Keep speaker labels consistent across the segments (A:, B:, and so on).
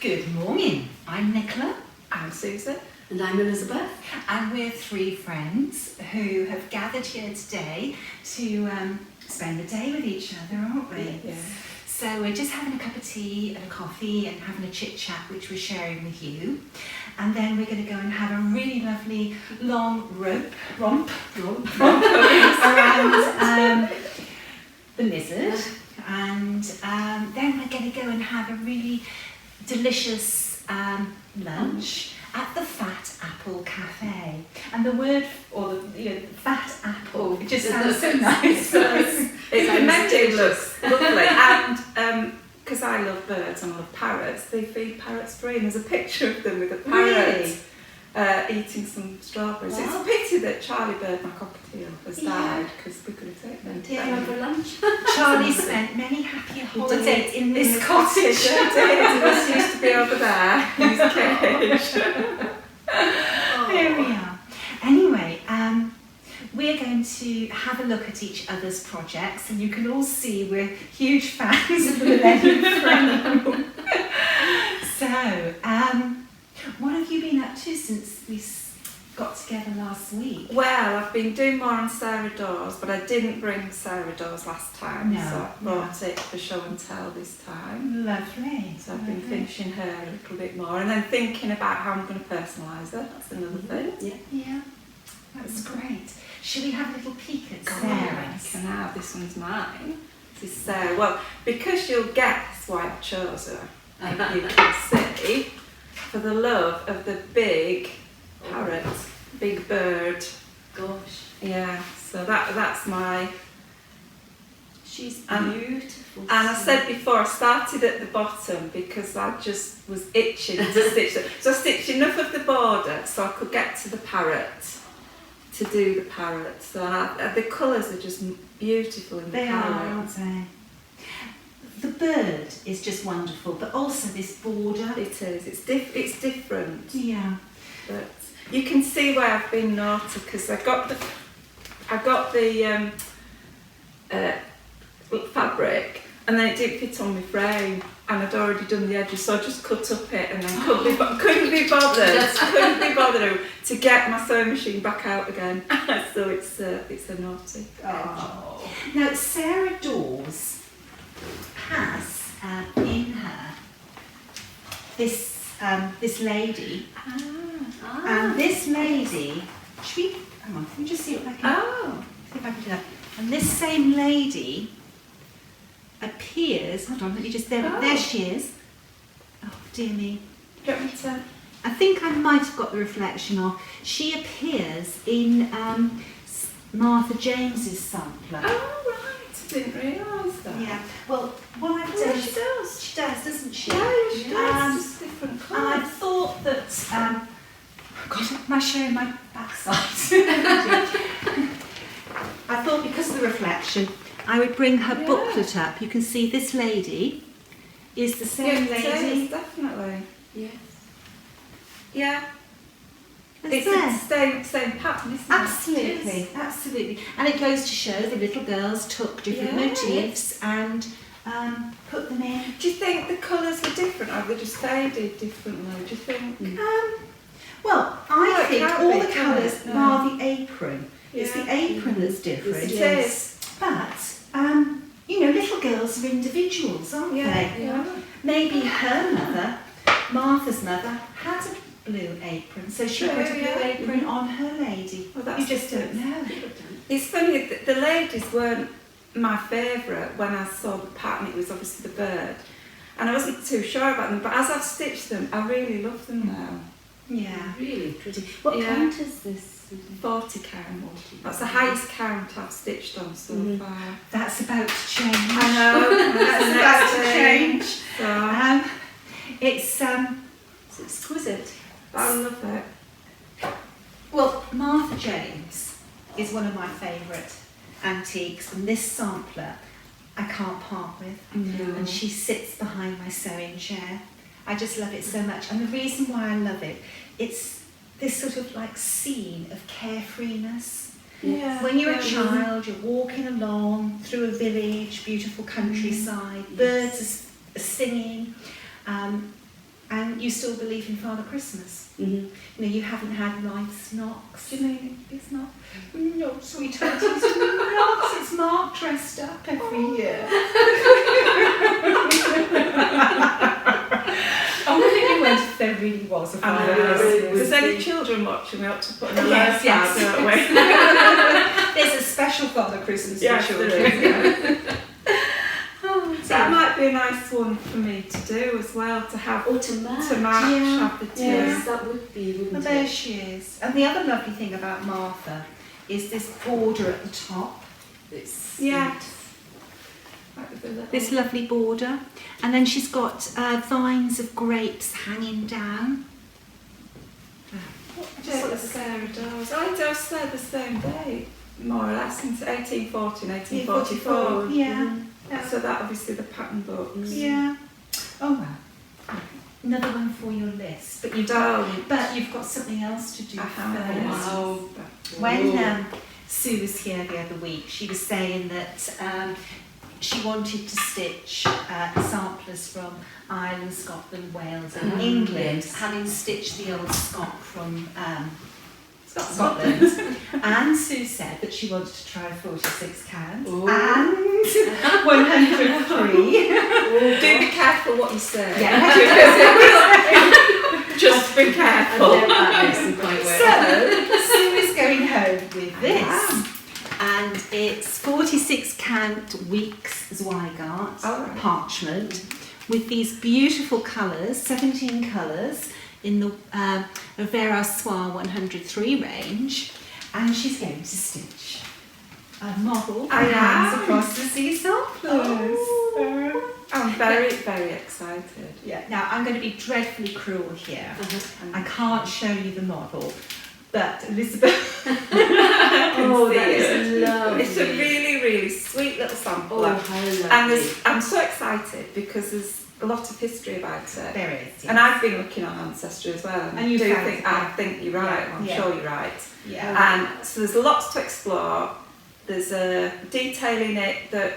A: Good morning, I'm Nicola.
B: I'm Susan.
C: And I'm Elizabeth.
A: And we're three friends who have gathered here today to spend the day with each other, aren't we?
B: Yeah.
A: So we're just having a cup of tea and a coffee and having a chit chat which we're sharing with you. And then we're going to go and have a really lovely long romp around the lizard. And then we're going to go and have a really delicious lunch at the Fat Apple Cafe. And the word, or the fat apple, it just sounds so nice.
B: It looks lovely. And because I love birds and I love parrots, they feed parrots free. And there's a picture of them with a parrot eating some strawberries.
A: Wow.
B: It's a pity that Charlie Bird, my cockatiel, has died because we could have taken them.
C: Do you remember lunch?
A: Charlie spent many happy holidays in this cottage.
B: He was used to be over there in his cage.
A: There we are. Anyway, we're going to have a look at each other's projects, and you can all see we're huge fans of the Millennium Frame. So, what have you been up to since we got together last week?
B: Well, I've been doing more on Sarah Dawes, but I didn't bring Sarah Dawes last time, so I brought it for show and tell this time.
A: Lovely.
B: So I've been finishing her a little bit more, and then thinking about how I'm going to personalise her. That's another thing.
A: Yeah, that's great. Should we have a little peek at
B: Sarah?
A: Sarah's?
B: Can have. This one's mine. This is Sarah. Well, because you'll guess why I chose her, if you can see, for the love of the big parrot, big bird.
C: Gosh.
B: Yeah, so that's my...
C: She's beautiful.
B: And I said before, I started at the bottom because I just was itching to stitch it. So I stitched enough of the border so I could get to the parrot, to do the parrot. So the colours are just beautiful in the
A: They
B: parrot.
A: are, aren't they? The bird is just wonderful, but also this border.
B: It is. It's different.
A: Yeah.
B: But you can see where I've been naughty because I got the fabric and then it didn't fit on my frame and I'd already done the edges, so I just cut up it and then couldn't be bothered to get my sewing machine back out again. So it's a naughty.
A: Oh. Now Sarah Dawes has in her this lady, and this lady. Should we? Hang on. Let me just see if I can. See if I can do that. And this same lady appears. Hold on. Let me just. There she is. Oh dear me.
B: Do you want me to?
A: I think I might have got the reflection of. She appears in Martha James's sampler.
B: Oh right. I didn't realise that.
A: Yeah. Well, what I've done.
B: She does.
A: She does, doesn't she?
B: Yeah, she does. Just different colours.
A: And I thought that. God, am I showing my backside? I thought because of the reflection, I would bring her booklet up. You can see this lady is the same lady.
B: It is, definitely.
C: Yes.
B: Yeah.
A: It's
B: It's
A: there.
B: the same pattern, isn't it?
A: Absolutely, absolutely. And it goes to show the little girls took different motifs and put them in.
B: Do you think the colours were different or they just faded differently? Do you think?
A: Well, I think
B: can't
A: all
B: be,
A: the
B: can
A: colours
B: it?
A: are the apron. It's
B: Yeah.
A: the apron that's different.
B: It is.
A: But, little girls are individuals, aren't they?
B: Yeah.
A: Maybe her mother, Martha's mother, had a blue apron, so she put a blue apron on her lady.
B: Well, that's
A: You just don't know.
B: It's funny, the ladies weren't my favourite when I saw the pattern. It was obviously the bird. And I wasn't too sure about them, but as I've stitched them, I really love them now.
A: Yeah.
C: Really pretty. What
B: Yeah.
C: count is this?
B: 40 count. That's the highest count I've stitched on so far.
A: That's about to change.
B: I know.
A: That's about to change.
B: So,
A: It's
C: It's exquisite.
B: I love it.
A: well, Martha James is one of my favourite antiques, and this sampler I can't part with.
B: No.
A: And she sits behind my sewing chair. I just love it so much, and the reason why I love it, it's this sort of like scene of carefreeness.
B: Yeah.
A: When you're a child, you're walking along through a village, beautiful countryside, birds are singing, And you still believe in Father Christmas.
C: Mm-hmm.
A: You know, you haven't had life's knocks. You know, it's not. No, sweetheart, it's not. It's Mark dressed up every year. I wonder if there really was a Father Christmas.
B: If there's any children watching, we ought to put an alert
A: Yes, yes.
B: out, don't we?
A: There's a special Father Christmas
B: Yes,
A: for
B: there
A: children.
B: is, yeah.
A: Oh,
B: That might be a nice one for me to do as well, to have
C: Oh, to match.
A: Yeah.
B: have the two.
C: Yes, that would be,
A: Well,
C: wouldn't
A: there
C: it?
A: she is. And the other lovely thing about Martha is this border at the top.
C: It's
B: Yeah. Like with the little-
A: This lovely border. And then she's got vines of grapes hanging down.
B: Just like Sarah does. I just said the same day, more or less, since 1840 and 1844.
A: Yeah.
B: So that obviously the pattern books.
A: Yeah. Oh well. Another one for your list. But you've got something else to do
B: I have.
A: first.
C: Wow.
A: When Sue was here the other week, she was saying that she wanted to stitch samplers from Ireland, Scotland, Wales and England,
C: yes.
A: having stitched the old Scot from Scotland. And Sue said that she wanted to try 46 count
C: Ooh.
A: and 103.
B: Do be careful what you say.
A: Yeah.
B: Just be
C: I
B: careful.
C: get that lesson quite well.
A: So, Sue is going home with this. And it's 46 count weeks Zweigart
B: Alright.
A: parchment with these beautiful colours, 17 colours in the Vera Soir 103 range. And she's going to stitch a model for
B: I
A: hands
B: am.
A: across the sea samplers.
B: I'm very, very excited.
A: Yeah. Now I'm going to be dreadfully cruel here.
C: Uh-huh.
A: I can't show you the model, but Elizabeth.
C: Oh, that
B: see
C: is lovely.
B: It's a really, really sweet little sample.
C: Oh, how lovely.
B: And I'm so excited because there's a lot of history about it.
A: There is.
B: And I've been looking on Ancestry as well.
A: And you
B: do
A: found
B: think
A: it,
B: I
A: yeah.
B: think you're right.
A: Yeah,
B: I'm
A: yeah.
B: sure you're right.
A: Yeah.
B: So there's lots to explore. There's a detail in it that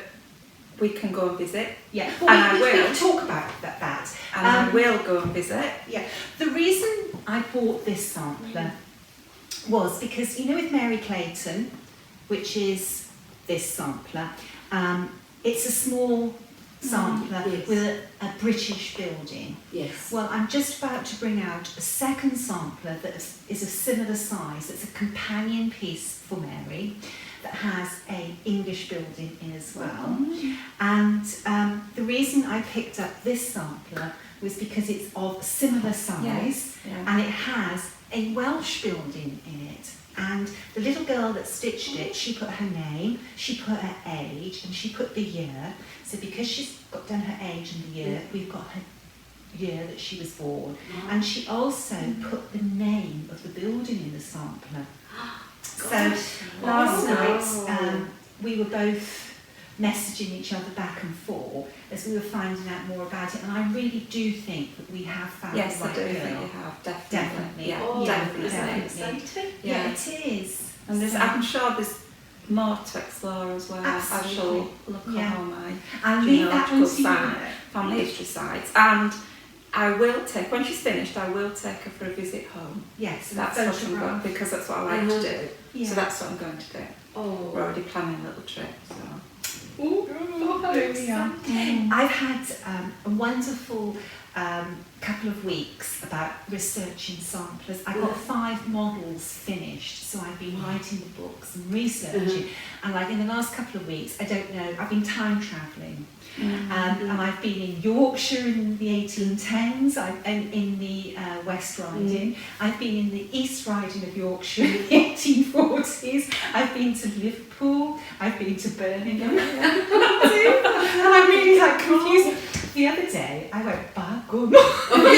B: we can go and visit,
A: Yeah.
B: And I
A: we
B: will.
A: can talk about that.
B: and I will go and visit.
A: Yeah. The reason I bought this sampler was because, you know, with Mary Clayton, which is this sampler, it's a small sampler
C: yes.
A: with a British building.
C: Yes.
A: Well, I'm just about to bring out a second sampler that is of similar size. It's a companion piece for Mary that has a English building in as well. And the reason I picked up this sampler was because it's of similar size
B: Yes, yeah.
A: and it has a Welsh building in it. And the little girl that stitched it, she put her name, she put her age, and she put the year. So because she's done her age and the year, we've got her year that she was born. And she also put the name of the building in the sampler. So last night we were both messaging each other back and forth as we were finding out more about it, and I really do think that we have found
B: Yes,
A: the
B: I
A: right
B: do
A: girl.
B: think you have, definitely.
A: Definitely.
B: Yeah,
C: Oh,
B: definitely.
C: isn't that
A: definitely.
C: exciting?
A: Yeah, it is.
B: And there's,
A: So-
B: I'm sure there's more to explore as well. I shall
A: Absolutely.
B: look
A: Yeah.
B: on all my
A: I'll leave that
B: genealogical
A: one to you.
B: side, family history sites, and I will take, when she's finished, I will take her for a visit home.
A: Yes,
B: So that's what I'm
A: photograph.
B: going, because that's what I like to do.
A: Yeah.
B: So that's what I'm going to do.
C: Oh.
B: We're already planning a little trip, so.
A: There we are. I've had a wonderful couple of weeks about researching samplers. I got 5 models finished, so I've been writing the books and researching. And like in the last couple of weeks, I don't know, I've been time travelling. And I've been in Yorkshire in the 1810s, and in the West Riding. I've been in the East Riding of Yorkshire in the 1840s. I've been to Liverpool. I've been to Birmingham. And I'm really like confused. The other day, I went Bargum.
B: From the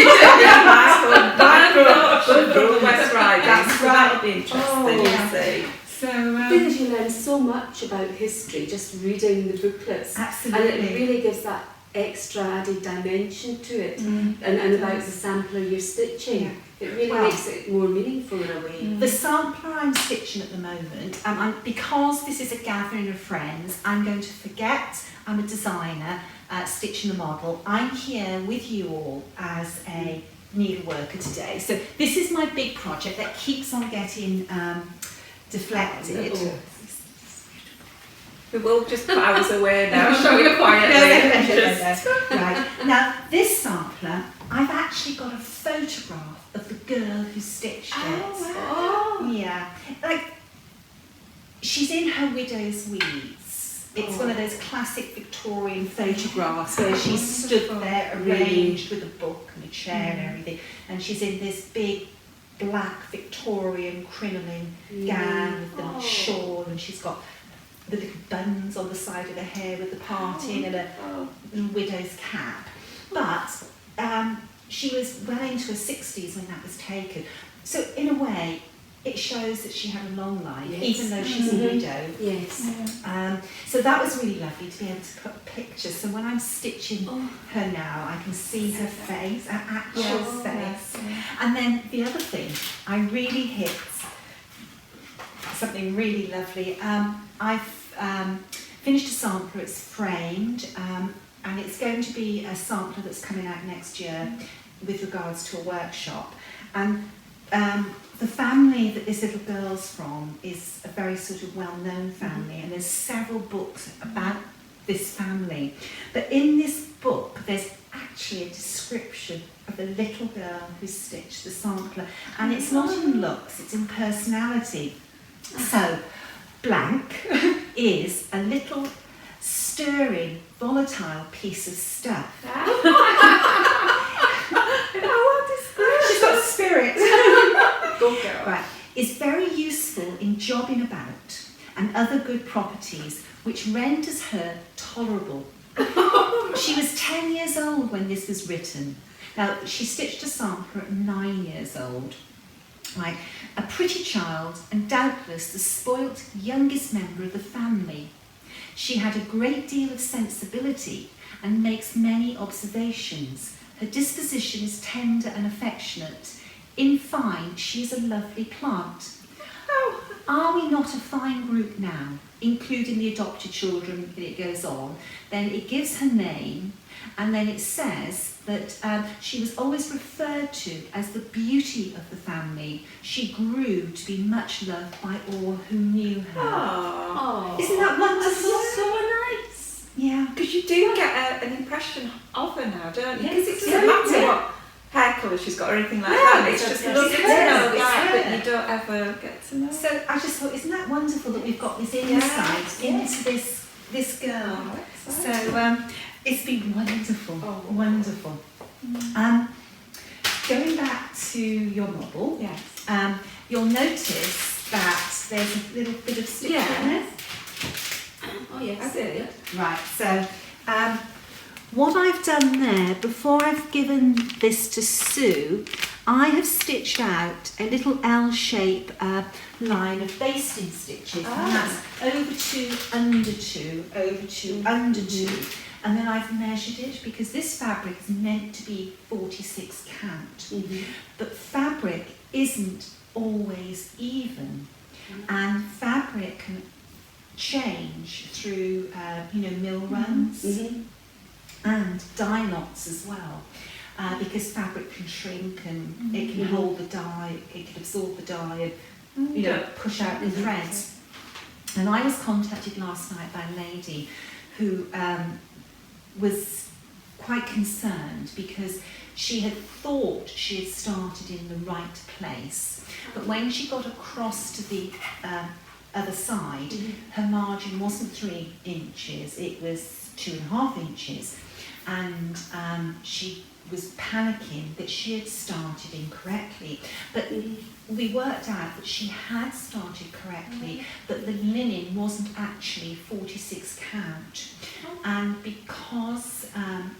B: West Riding.
A: That's
B: So
A: right.
B: that'll be interesting,
C: Oh,
B: you
A: yeah.
B: see.
A: So
C: Because you learn so much about history just reading the booklets.
A: absolutely.
C: And it really gives that extra added dimension to it. And about the sampler you're stitching.
A: Yeah.
C: It really
A: Well-
C: makes it more meaningful in a way.
A: The sampler I'm stitching at the moment, because this is a gathering of friends, I'm going to forget I'm a designer stitching the model. I'm here with you all as a needleworker today. So this is my big project that keeps on getting deflected.
B: We will just put ours away now, shall we, quietly?
A: No. Right, now this sampler, I've actually got a photograph of the girl who stitched it.
B: Oh, wow.
A: Yeah, like, she's in her widow's weeds. It's one of those classic Victorian photographs where she's stood there arranged with a book and a chair and everything, and she's in this big black Victorian crinoline gown with the shawl, and she's got the little buns on the side of her hair with the parting and a little widow's cap. But she was well into her 60s when that was taken. So in a way, it shows that she had a long life, even though she's a widow.
C: Yes.
A: So that was really lovely to be able to put pictures. So when I'm stitching her now, I can see her face, her actual face. And then the other thing, I really hit something really lovely. I've finished a sampler, it's framed, and it's going to be a sampler that's coming out next year with regards to a workshop. And the family that this little girl's from is a very sort of well-known family, and there's several books about this family. But in this book, there's actually a description of the little girl who stitched the sampler, and it's not in looks, it's in personality. So, blank is a little stirring, volatile piece of stuff. She's got spirit.
B: Good girl.
A: Right. Is very useful in jobbing about and other good properties, which renders her tolerable. She was 10 years old when this was written. Now, she stitched a sampler at 9 years old. Right. A pretty child, and doubtless the spoilt youngest member of the family. She had a great deal of sensibility and makes many observations. Her disposition is tender and affectionate. In fine, she is a lovely plant. Oh, are we not a fine group now, including the adopted children, and it goes on. Then it gives her name, and then it says that she was always referred to as the beauty of the family. She grew to be much loved by all who knew her.
B: Oh,
A: isn't that wonderful?
C: That's so nice.
A: Yeah.
B: because you do get an impression of her now, don't you? Because
A: Yes,
B: it doesn't matter what hair colour she's got or anything like that. It's just lovely to know that, but you don't ever get to know.
A: So I just thought, isn't that wonderful that we've got this insight into this girl? So it's been wonderful, wonderful. Going back to your model, you'll notice that there's a little bit of stitch in it.
C: Oh yes.
B: I did.
A: Right, so what I've done there, before I've given this to Sue, I have stitched out a little L-shape line of basting stitches, and that's over 2, under 2, over 2, under 2. And then I've measured it because this fabric is meant to be 46 count. But fabric isn't always even, and fabric can change through mill runs and dye lots as well, because fabric can shrink and it can hold the dye, it can absorb the dye and push out the threads. And I was contacted last night by a lady who was quite concerned because she had thought she had started in the right place, but when she got across to the other side, her margin wasn't 3 inches, it was 2.5 inches, and she was panicking that she had started incorrectly. But we worked out that she had started correctly, but the linen wasn't actually 46 count. And because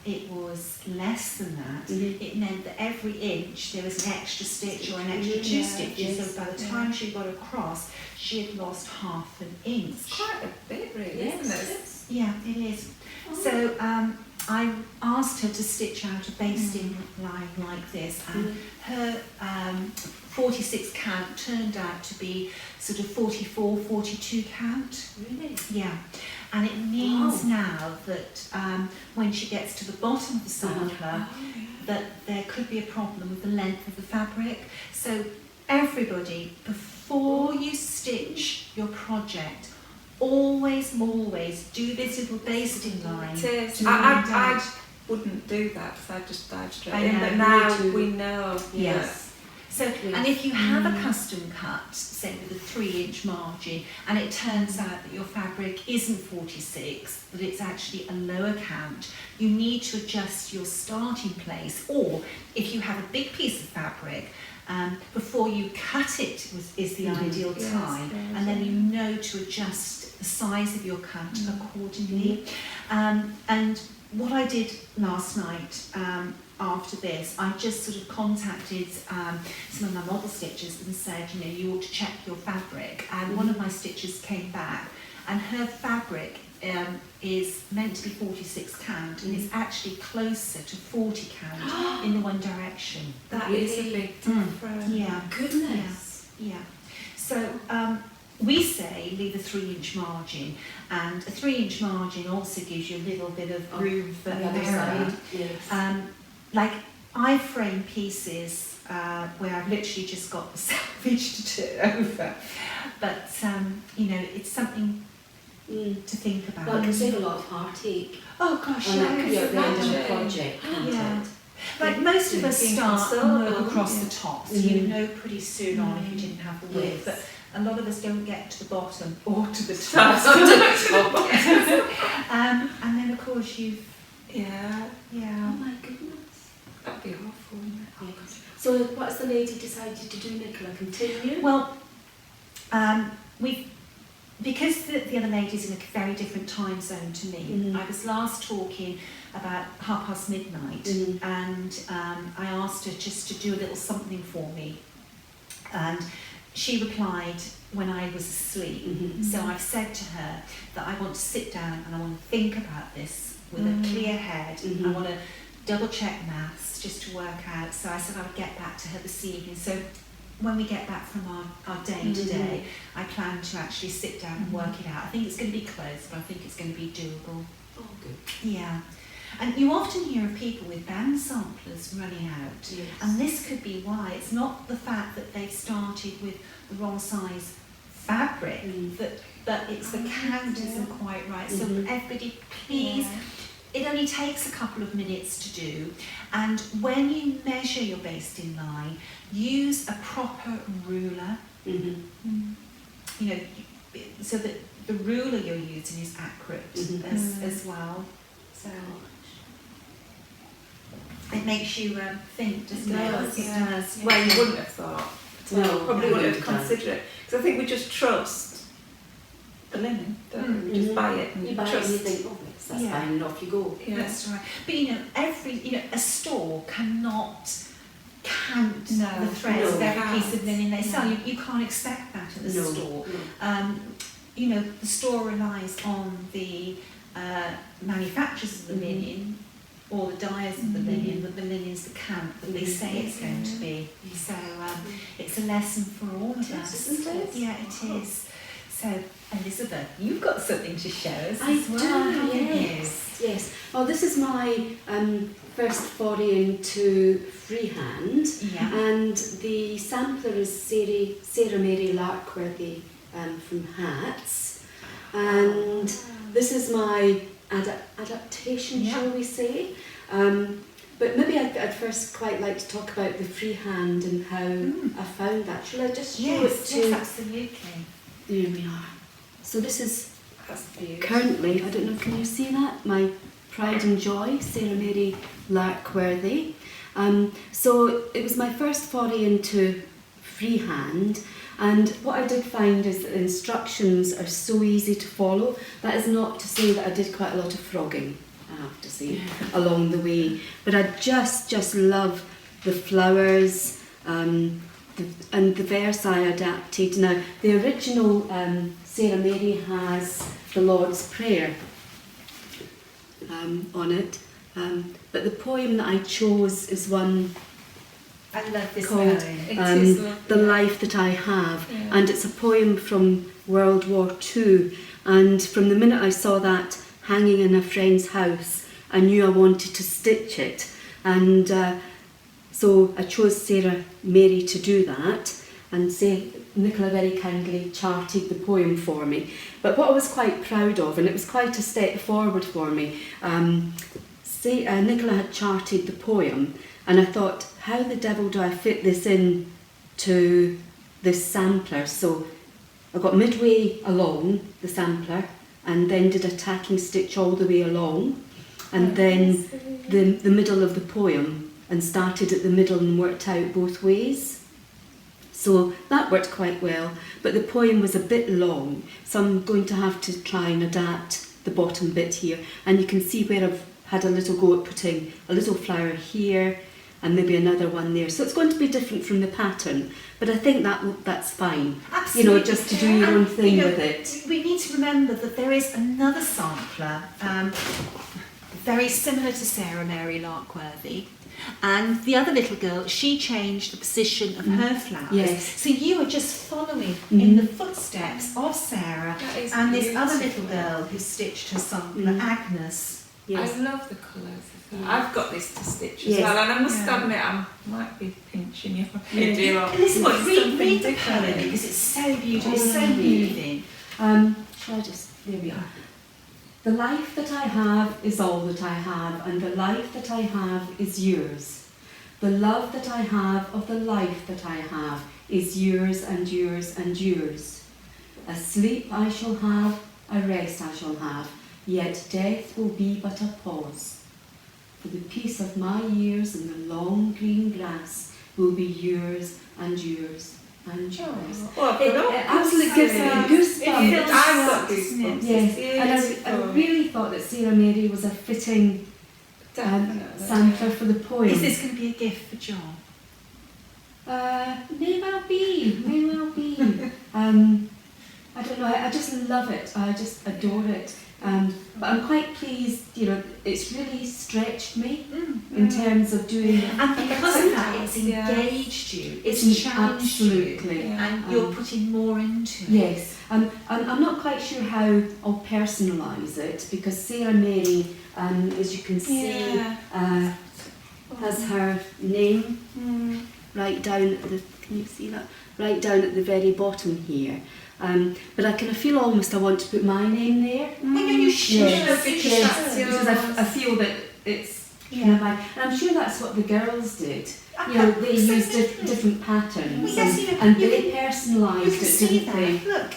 A: it was less than that, it meant that every inch there was an extra stitch or an extra 2 stitches. So by the time she got across, she had lost half an inch.
B: Quite a bit, really, isn't it?
A: Yeah, it is. So I asked her to stitch out a basting line like this, and her 46 count turned out to be sort of 44, 42 count.
C: Really?
A: Yeah. And it means now that when she gets to the bottom of the sampler, that there could be a problem with the length of the fabric. So everybody, before you stitch your project, always do this little basting line.
B: It is.
A: to
B: I
A: wind out.
B: wouldn't do that because I'd just dive straight
A: I
B: in.
A: know,
B: But
A: me
B: now
C: too.
B: we know.
A: Yes. So, and if you have a custom cut, say with a 3-inch margin, and it turns out that your fabric isn't 46, but it's actually a lower count, you need to adjust your starting place. Or if you have a big piece of fabric, before you cut it is the ideal time, and then you know to adjust the size of your cut accordingly. And what I did last night, after this, I just sort of contacted some of my model stitchers and said, you know, you ought to check your fabric. And one of my stitchers came back, and her fabric is meant to be 46 count, and is actually closer to 40 count in the one direction.
B: That is a big difference.
A: Yeah.
C: Goodness.
A: Yeah. So we say leave a 3-inch margin, and a 3-inch margin also gives you a little bit of room for
C: The other
A: error.
C: side. Yes.
A: Like I frame pieces where I've literally just got the salvage to turn over, but you know, it's something to think about.
C: Well, it can save a lot of heartache
A: Oh gosh,
C: on
A: yeah,
C: that
A: I
C: at
A: can
C: the end of the
A: imagine.
C: project, can't
A: Yeah.
C: it?
A: Like most of us
B: Being
A: start and
B: consolable,
A: work across
B: yeah.
A: the top, so you know pretty soon on if you didn't have the width.
C: Yes.
A: But a lot of us don't get to the bottom or to the
B: Top.
A: top. And then of course you've
B: Yeah,
C: Oh
A: yeah.
C: my goodness.
B: that'd be awful, wouldn't it?
C: Yes. So what's the lady decided to do, Nicola? Continue?
A: Well, because the other lady's in a very different time zone to me. I was last talking about midnight, and I asked her just to do a little something for me, and she replied when I was asleep. So I've said to her that I want to sit down and I want to think about this with a clear head. I want to double check maths just to work out. So I said I would get back to her this evening. So when we get back from our day today, I plan to actually sit down and work it out. I think it's going to be close, but I think it's going to be doable.
C: Oh, good.
A: Yeah. And you often hear of people with band samplers running out.
C: Yes.
A: And this could be why. It's not the fact that they've started with the wrong size fabric, but it's the count isn't quite right. So everybody, please, it only takes a couple of minutes to do. And when you measure your basting line, use a proper ruler. You know, so that the ruler you're using is accurate as well. So it makes you think, doesn't it?
C: does,
A: It does.
B: Well, you wouldn't have thought.
C: No,
B: Probably
C: I
B: wouldn't have
C: wouldn't have
B: considered it. Because I think we just trust the linen, don't we? We just buy it and
C: You buy it
B: trust.
C: and you think, oh, that's
A: Yeah.
C: fine, and off you go.
B: Yeah.
A: That's right. But you know, a store cannot count the threads of
B: No,
A: every piece of linen they sell.
B: no.
A: You can't expect that at the
C: No,
A: store.
C: no.
A: You know, the store relies on the manufacturers of the linen or the dyers of the linen, that the linen's the count that they say it's going to be. So it's a lesson for all of us.
C: Isn't it?
A: Yeah, it is. So Elizabeth, you've got something to show us
C: I
A: as well,
C: do,
A: haven't
C: yes. Yes. Well, this is my first foray into freehand,
A: you? Yeah.
C: and the sampler is Sarah Mary Larkworthy from Hats, and this is my adaptation,
A: Yeah.
C: shall we say. But maybe I'd first quite like to talk about the freehand and how I found that. Shall I just show it
A: Yes,
C: to
A: yes, absolutely.
C: There we are. So this is
B: That's beautiful.
C: currently, I don't know, can you see that? My pride and joy, Sarah Mary Larkworthy. So it was my first foray into freehand, and what I did find is that the instructions are so easy to follow. That is not to say that I did quite a lot of frogging, I have to say, along the way. But I just love the flowers, and the verse I adapted. Now, the original Sarah Mary has the Lord's Prayer on it, But the poem that I chose is one
A: I love this
C: called
A: poem.
B: It is lovely.
C: The Life That I Have,
B: Yeah.
C: and it's a poem from World War II. And from the minute I saw that hanging in a friend's house, I knew I wanted to stitch it. And so I chose Sarah Mary to do that, and Nicola very kindly charted the poem for me. But what I was quite proud of, and it was quite a step forward for me, Nicola had charted the poem, and I thought, how the devil do I fit this in to this sampler? So I got midway along the sampler, and then did a tacking stitch all the way along, and then the middle of the poem, and started at the middle and worked out both ways. So that worked quite well, but the poem was a bit long, so I'm going to have to try and adapt the bottom bit here. And you can see where I've had a little go at putting a little flower here, and maybe another one there. So it's going to be different from the pattern, but I think that's fine.
A: Absolutely.
C: You know, just to do your own thing with it.
A: We need to remember that there is another sampler, very similar to Sarah Mary Larkworthy, and the other little girl, she changed the position of her flowers.
C: Yes.
A: So you are just following in the footsteps of Sarah
B: That is
A: and this other
B: beautiful.
A: little girl who stitched her sampler, Agnes.
C: Yes.
B: I love the colours as well. I've got this to stitch as
C: Yes.
B: well, and I must
A: Yeah.
B: admit I might be pinching you.
C: Yeah.
B: Dear,
A: And listen,
B: put
A: read
B: something
A: the
B: different
A: poem
B: in.
A: because it's so beautiful, it's so moving.
C: Shall I just, there we are. The life that I have is all that I have, and the life that I have is yours. The love that I have of the life that I have is yours and yours and yours. A sleep I shall have, a rest I shall have, yet death will be but a pause. For the peace of my years in the long green grass will be yours and yours and yours.
B: Oh, I've got
C: It absolutely gives me goosebumps.
A: feels
B: I've got
A: right, doesn't it?
B: goosebumps.
C: Yes,
B: It's
C: and I
B: beautiful.
C: really thought that Sarah Mary was a fitting
B: Definitely.
C: sampler for the poem.
A: Is this going to be a gift for John?
C: May well be, may well be. I don't know, I just love it, I just adore it. But I'm quite pleased, you know, it's really stretched me in terms of doing it.
A: And because of that, it's
B: Yeah.
A: engaged you, it's challenged
C: Absolutely.
A: you, and you're putting more into it.
C: Yes, I'm not quite sure how I'll personalise it, because Sarah Mary, as you can see,
B: Yeah.
C: has her name right down at the, can you see that? Right down at the very bottom here. But I kind of feel almost I want to put my name there.
A: Well, you should,
C: Yes,
A: because
C: yes,
A: that's
C: because I feel that it's kind
A: Yeah.
C: of like, and I'm sure that's what the girls did. You know, they used different patterns,
A: Well, yes, you know,
C: and
A: you
C: they
A: You
C: personalised
A: can
C: it,
A: see
C: didn't
A: that.
C: they?
A: Look,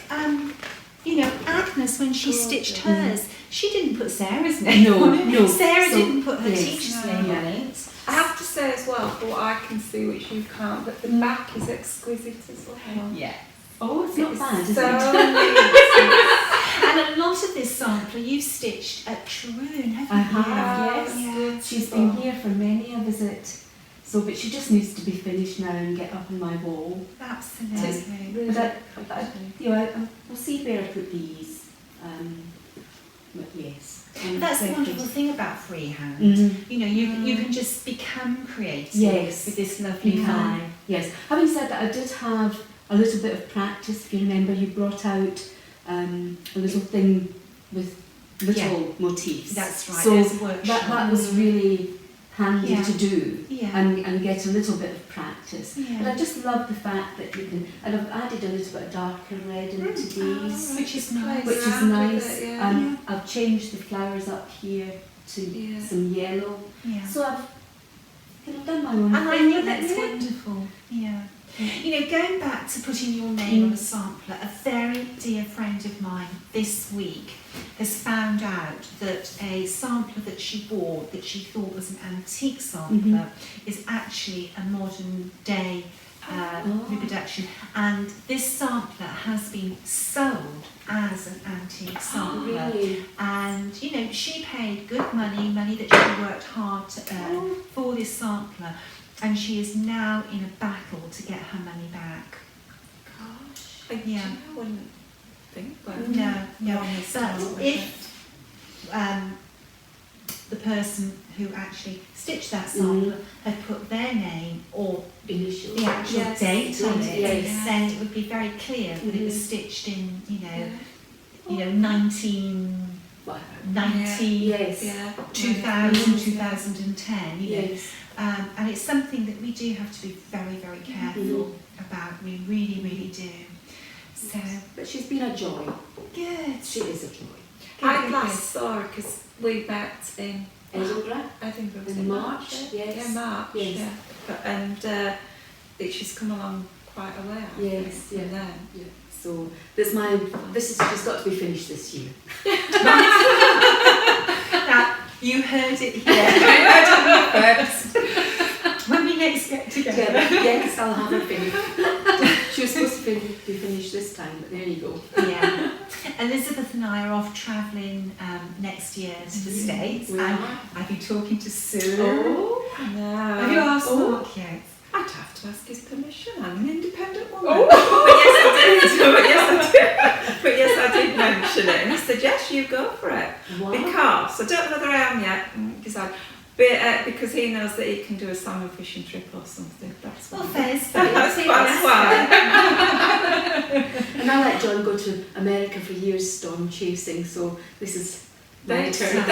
A: you know, Agnes, when she stitched
C: Gorgeous.
A: hers, she didn't put Sarah's name
C: No,
A: on it.
C: no.
A: Sarah
C: So,
A: didn't put her
C: yes.
A: teacher's
B: No.
A: name
C: Yeah.
A: on it.
B: I have to say as well, for what I can see, which you can't, that the back is exquisite as well.
A: Yeah.
C: Oh, it's not bad, is
B: So
C: it?
A: And a lot of this sampler you've stitched at Troon, haven't
C: I
A: you?
C: have, yes.
A: Yeah.
C: She's been here for many a visit, so but she just needs to be finished now and get up on my wall.
A: Absolutely.
C: But you know, we'll see where I put these. But yes.
A: That's the wonderful thing about freehand.
C: Mhm.
A: You know, you can just become creative
C: Yes.
A: with this lovely
C: You
A: file.
C: can. Yes. Having said that, I did have a little bit of practice. If you remember, you brought out a little thing with little motifs.
A: That's right.
C: So
A: There's a workshop.
C: that was really handy
A: Yeah.
C: to do.
A: Yeah.
C: And get a little bit of practice.
A: Yeah.
C: But I just love the fact that you can, and I've added a little bit of darker red into these,
A: Which is nice.
C: which is
B: around with
C: nice.
B: it, yeah.
C: I've changed the flowers up here to
B: Yeah.
C: some yellow.
A: Yeah.
C: So I've kind of done my own
A: And I
C: thing
A: think
C: with
A: that's
C: it.
A: wonderful. Yeah. You know, going back to putting your name on a sampler, a very dear friend of mine this week has found out that a sampler that she bought that she thought was an antique sampler is actually a modern day reproduction, and this sampler has been sold as an antique sampler.
C: Really?
A: And you know, she paid good money that she worked hard to earn for this sampler, and she is now in a battle to get her money back.
B: Gosh,
A: Yeah.
B: I wouldn't think that.
A: No.
B: Honest
A: But
B: with
A: if the person who actually stitched that sampler had put their name or
C: Initial.
A: the actual date on it,
C: Yes.
A: then it would be very clear that it was stitched in, 1990,
C: Yes.
A: 2000, 2010,
C: Yes.
A: and it's something that we do have to be very, very careful about. We really, really do. So,
C: But she's been a joy.
A: good.
C: She is a joy.
B: I last saw her because we met in
C: Edinburgh.
B: Edinburgh. Was
C: In
B: it
C: March,
B: Yeah,
C: yes.
B: yeah, March.
C: Yes.
B: Yeah. And she's come along quite a way. I
C: Yes,
B: think,
C: yeah.
B: from then.
C: Yeah. So she's got to be finished this year.
A: Now, you heard it here. When we next get together.
C: Yes, I'll have her finished. She was supposed to be finished this time, but there you go.
A: Yeah. Elizabeth and I are off travelling next year to the States,
C: We
A: and
C: are.
A: I've been talking to Sue.
C: Oh,
B: No.
A: Have you asked Mark yet?
B: I'd have to ask his permission. I'm an independent woman.
A: Oh.
B: But yes, I did. But yes, I did mention it. And he said, yes, you go for it.
C: wow.
B: Because, I don't know whether I am yet, because he knows that he can do a salmon fishing trip or something. That's
A: Well,
B: why.
A: fair's
B: That's
A: fair.
B: why.
C: And I let John go to America for years storm chasing, so this is my
B: This
C: turn.
B: is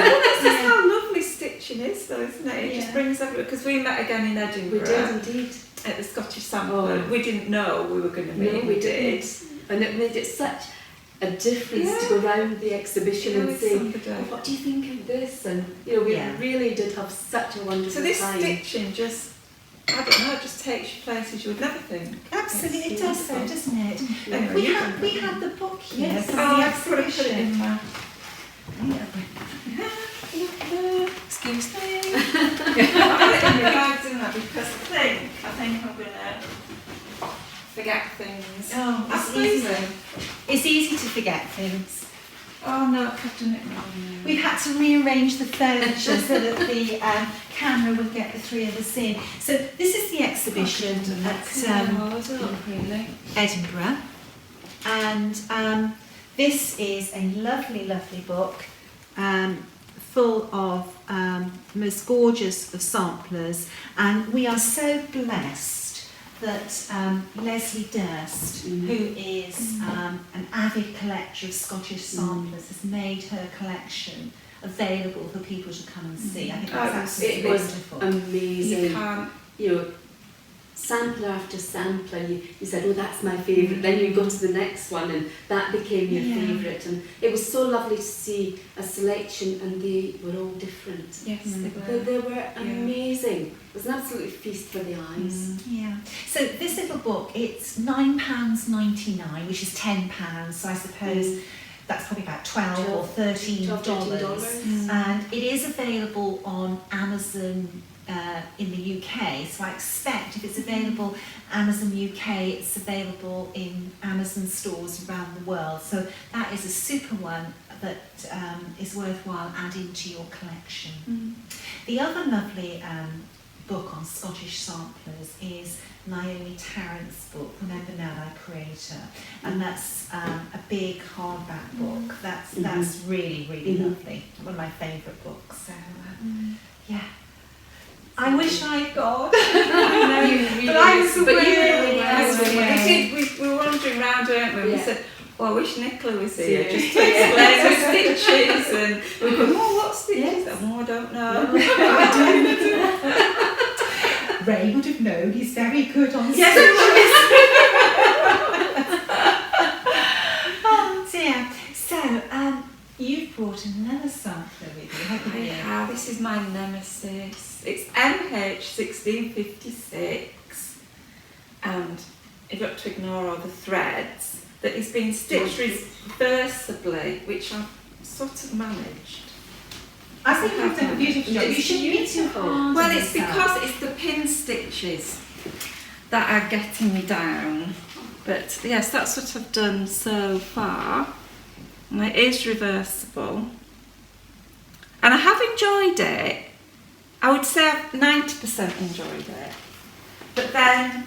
B: how lovely stitching is, though, isn't it? It just
A: Yeah.
B: brings everyone. Because we met again in Edinburgh
C: We did indeed.
B: at the Scottish Sampler.
C: Oh.
B: We didn't know we were going to meet.
C: No, we didn't. And it made it such a difference to go round the exhibition and say, oh, what do you think of this? And we really did have such a wonderful
B: So this
C: time.
B: stitching just, I don't know, it just takes you places you would never think.
A: Absolutely, it
B: It's
A: does so,
B: wonderful.
A: doesn't it?
C: Yeah.
A: And we had the book here
C: Yes.
A: from
B: Oh,
A: the
B: I've put it
A: exhibition.
B: in my...
A: Yeah.
B: Excuse me. I put it in my bags, didn't I? Because I think I'm going to forget things.
A: Oh,
B: That's
A: it's easy.
B: easy.
A: It's easy to forget things.
B: Oh no, I've done it wrong.
A: We've had to rearrange the furniture so that the camera would get the three of us in. So this is the exhibition at Edinburgh, and this is a lovely, lovely book full of the most gorgeous of samplers, and we are so blessed that Leslie Durst, who is an avid collector of Scottish samplers, has made her collection available for people to come and see. I think that's absolutely
C: It was
A: wonderful.
C: amazing.
B: You can't.
C: Sampler after sampler, you said, oh, that's my favourite. Then you go to the next one, and that became your favourite. And it was so lovely to see a selection, and they were all different.
B: Yes,
C: They were amazing. It was an absolute feast for the eyes.
A: Yeah. So this little book, it's £9.99, which is £10. So I suppose that's probably about $12 or $13. And it is available on Amazon in the UK. So I expect if it's available Amazon UK, it's available in Amazon stores around the world. So that is a super one that is worthwhile adding to your collection. The other lovely book on Scottish samplers is Naomi Tarrant's book, Remember Now Thy Creator, and that's a big hardback book. That's really, really lovely. One of my favourite books. So yeah. I wish I'd gone.
B: I know you really
A: But I was
B: but you
A: away.
B: really we were wandering around, weren't we? We said, well, I wish Nicola was here just to explain the stitches, and we go, oh, what stitches? Oh, I don't know.
A: Ray would have known. He's very good on
B: Yes,
A: Oh dear. So, you've brought another sampler with you, haven't you?
B: Yeah, this is my nemesis. It's MH1656, and you've got to ignore all the threads. That it's been stitched reversibly, which I've sort of managed.
A: I think you've done a beautiful job. You shouldn't be too hard.
B: Well,
A: on
B: it's
A: yourself.
B: because it's the pin stitches that are getting me down. But yes, that's what I've done so far. And it is reversible. And I have enjoyed it. I would say I've 90% enjoyed it. But then,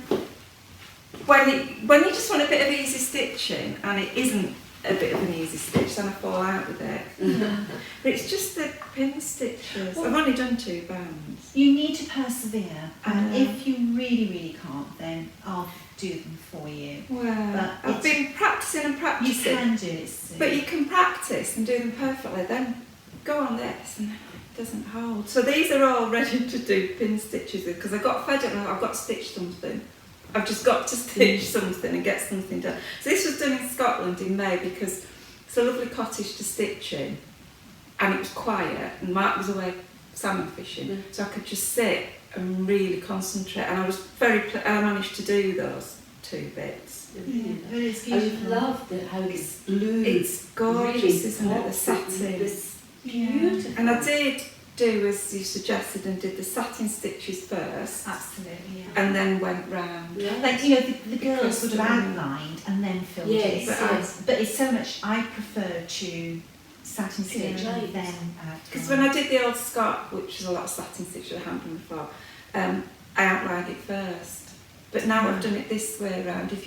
B: when you just want a bit of easy stitching and it isn't a bit of an easy stitch, then I fall out with it. But it's just the pin stitches.
A: Well,
B: I've only done 2 bands.
A: You need to persevere, and if you really, really can't, then I'll do them for you.
B: Well,
A: But
B: I've been practising and
A: You
B: practising.
A: can do it soon.
B: But you can practice and do them perfectly, then go on this and it doesn't hold. So these are all ready to do pin stitches with, because I got fed up and I've got to stitch something. I've just got to stitch something and get something done. So this was done in Scotland in May because it's a lovely cottage to stitch in, and it was quiet and Mark was away salmon fishing, so I could just sit and really concentrate, and I was I managed to do those 2 bits.
A: Yeah, it is
C: I
A: beautiful.
C: love how it's blue.
B: It's gorgeous,
C: really
B: isn't it, the
C: pops
B: satin?
C: It's
A: Yeah.
C: beautiful.
B: And I did do as you suggested and did the satin stitches first,
A: Absolutely, yeah.
B: and then went round.
C: Yeah.
A: Like, you know, the girls would have
B: Custom.
A: outlined and then filled
C: Yes,
A: it.
C: yes.
A: But it's so much, I prefer to satin stitch
C: Yeah.
A: and then
B: Because when I did the old Scott, which was a lot of satin stitch I hadn't done before, I outlined it first. But now I've done it this way around. If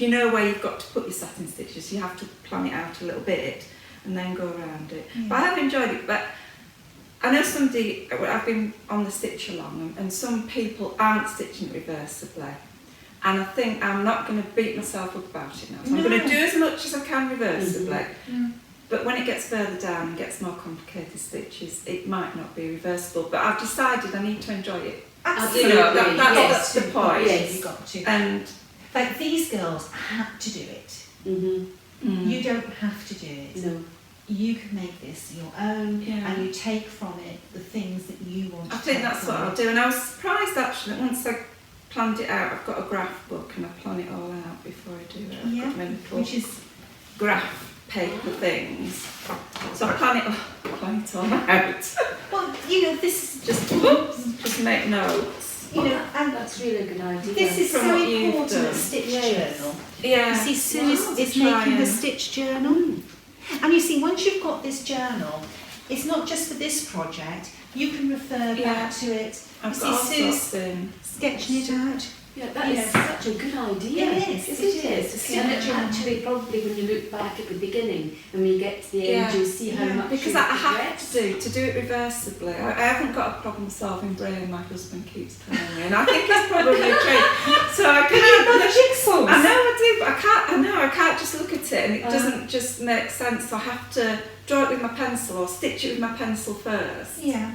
B: you know where you've got to put your satin stitches, you have to plan it out a little bit and then go around it.
A: Yeah.
B: But I have enjoyed it. But I know I've been on the stitch along, and some people aren't stitching it reversibly. And I think I'm not going to beat myself up about it now. So I'm going to do as much as I can reversibly. But when it gets further down and gets more complicated stitches, it might not be reversible. But I've decided I need to enjoy it.
A: Absolutely.
B: You know, that's the point.
A: Yes, you've got to.
B: And
A: Like, these girls had to do it. You don't have to do it.
C: No.
A: You can make this your own,
B: Yeah.
A: and you take from it the things that you want to
B: I think
A: take
B: that's what
A: from
B: I'll
A: it.
B: do. And I was surprised actually that once I planned it out, I've got a graph book and I plan it all out before I do it. I've
A: Yeah,
B: got my little
A: which is
B: graph paper things. So I plan it all out.
A: well, you know, this is
B: Just make notes.
A: you know, and
C: That's really a good idea.
A: this is
B: From
A: so
B: what you've
A: important. A
B: done.
A: stitch
C: Yes.
A: journal.
B: Yeah.
A: You see, Sue is
B: Try
A: making her
B: and-
A: stitch journal. And you see, once you've got this journal, it's not just for this project, you can refer
B: Yeah.
A: back to it.
B: I've
A: You
B: got all
A: see Sue's
B: sorts in.
A: sketching it out.
C: Yeah, that
A: You
C: is
A: know.
C: such a good idea.
A: It is,
C: Isn't
A: it
C: it?
A: is.
C: And
A: Yeah.
C: actually, probably when you look back at the beginning and when you get to the end,
B: Yeah.
C: you'll see how
A: Yeah.
C: much
B: Because
C: you've
B: I have
C: progressed.
B: to do it reversibly. I haven't got a problem solving brain, my husband keeps telling me, and I think it's probably a trait. So I can't.
A: jigsaws.
B: I know I do, but I can't just look at it and it doesn't just make sense. So I have to draw it with my pencil or stitch it with my pencil first,
A: Yeah.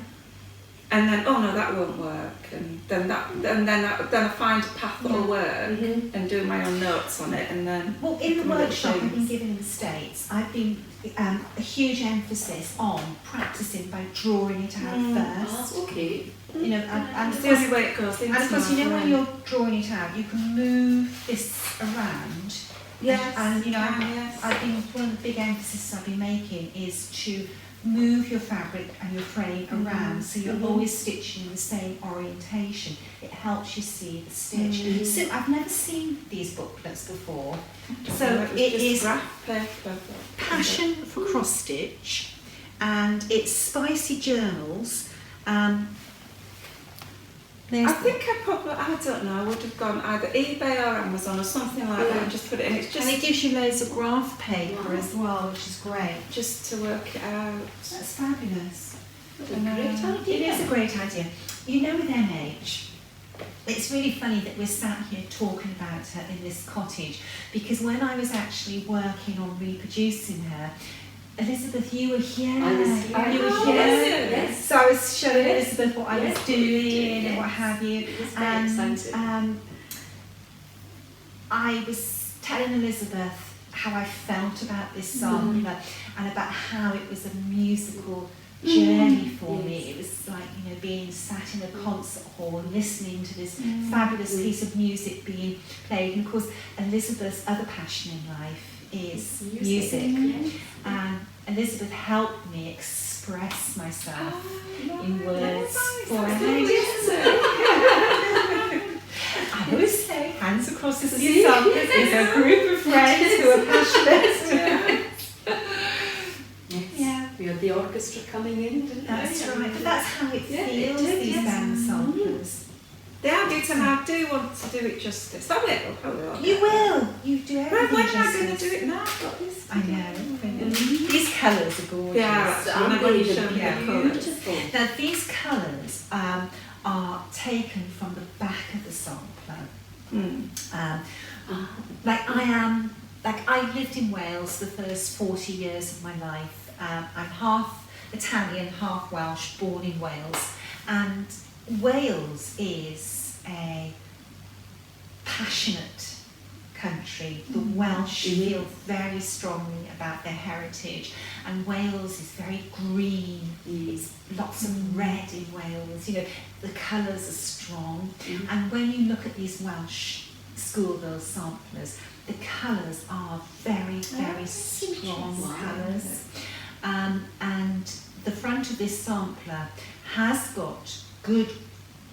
B: and then oh no, that won't work, and then I find a path that'll work and do my own notes on it, and then
A: Well, in the
B: Some of the
A: workshop I've been
B: things.
A: given in the States, I've been a huge emphasis on practicing by drawing it out first.
C: Oh, okay.
A: You know, and
B: it's
A: of
B: the
A: course,
B: only way it goes into
A: and of course,
B: my
A: you know when
B: brain.
A: you're drawing it out, you can move this around.
B: Yes,
A: And you know,
B: yes.
A: I've been one of the big emphasis I've been making is to move your fabric and your frame around, so you're always stitching in the same orientation. It helps you see the stitch. So I've never seen these booklets before. So
B: was
A: it
B: just
A: is
B: graph paper.
A: Passion for Cross Stitch, and it's Spicy Journals. There's
B: I think I don't know, I would have gone either eBay or Amazon or something like that and just put it in. It's
A: and it
B: just,
A: gives you loads of graph paper as well, which is great.
B: just to work it out.
A: That's fabulous.
C: That's a great idea.
A: It is a great idea. You know, with MH, it's really funny that we're sat here talking about her in this cottage, because when I was actually working on reproducing her, Elizabeth, you were here.
C: I was here.
A: You were
B: Oh,
A: here.
C: yes.
A: So I was showing
C: Yes.
A: Elizabeth what I was
C: Yes.
A: doing and
C: Yes.
A: what have you.
C: It was very
A: And
C: exciting.
A: I was telling Elizabeth how I felt about this song, you know, and about how it was a musical journey for me.
C: Yes.
A: It was like, you know, being sat in a concert hall listening to this fabulous piece of music being played. And of course, Elizabeth's other passion in life is music. And Elizabeth helped me express myself in words for I always say, hands across the esophagus is a group of friends who are passionate. Yeah.
C: We had the orchestra coming in, didn't
A: That's
C: we?
A: right, but that's how it
C: Yeah,
A: feels,
C: it did,
A: these
C: yes.
A: band samplers.
B: They are good, and I do want to do it justice. I will.
A: You will. You do everything
B: When am I going to
A: justice.
B: do it now? I've got this.
A: I know. These colours are gorgeous.
B: Yeah,
C: They
B: show me
A: yeah.
B: the colours.
C: beautiful.
A: Now these colours are taken from the back of the sampler. Like I lived in Wales the first 40 years of my life. I'm half Italian, half Welsh, born in Wales, and Wales is a passionate country. The Welsh feel very strongly about their heritage, and Wales is very green. It's lots of red in Wales. You know, the colours are strong, and when you look at these Welsh schoolgirl samplers, the colours are very, very strong colours. And the front of this sampler has got good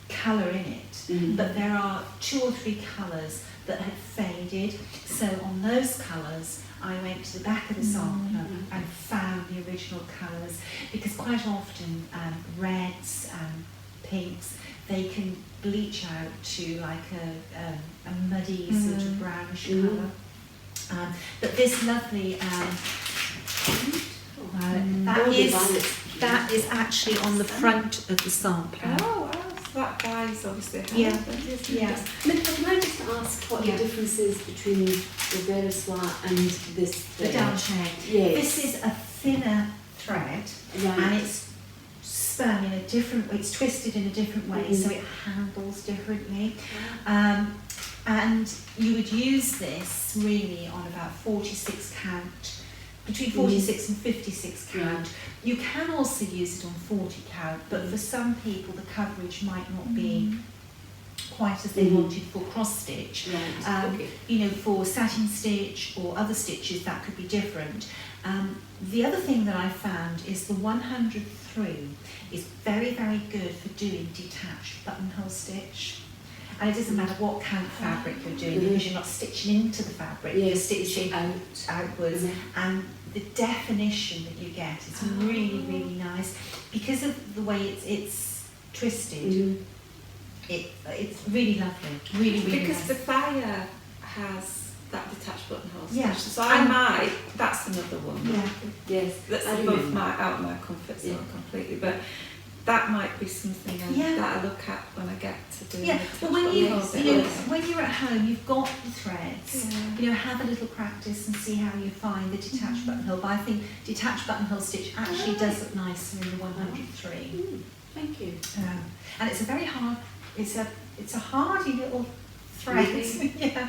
A: colour in it, but there are 2 or 3 colours that have faded. So on those colours, I went to the back of the sampler and found the original colours, because quite often reds and pinks, they can bleach out to like a muddy sort of brownish colour. But this lovely that is actually on the front of the sampler.
B: Oh, wow. So that guy's obviously
A: Yeah.
C: Nicola, can I just ask what the difference is between the Veriswa and this
A: The
C: thread?
A: Dalche.
C: Yes.
A: This is a thinner thread, and it's spun in a different way, it's twisted in a different way, so it handles differently. And you would use this really on about 46 count, between 46 and 56 count. You can also use it on 40 count, but for some people the coverage might not be quite as they wanted for cross stitch. You know, for satin stitch or other stitches that could be different. The other thing that I found is the 103 is very, very good for doing detached buttonhole stitch. And it doesn't matter what count fabric you're doing, because you're not stitching into the fabric, you're stitching outwards. And the definition that you get is really, really nice. Because of the way it's twisted, it's really lovely, really, really
B: Because
A: nice.
B: the fire has that detached buttonhole stitch.
A: Yeah.
B: So I might, that's another one.
A: Yeah.
C: Yes.
B: That's
C: I
B: above
C: remember.
B: out of my comfort zone completely. But that might be something that I look at when I get to do
A: Yeah,
B: the
A: but when
B: detached
A: when you're at home, you've got the threads. You know, have a little practice and see how you find the detached buttonhole. But I think detached buttonhole stitch actually does look nicer in the 103.
C: Thank you.
A: And it's a very hard. It's a hardy little thread. Yeah,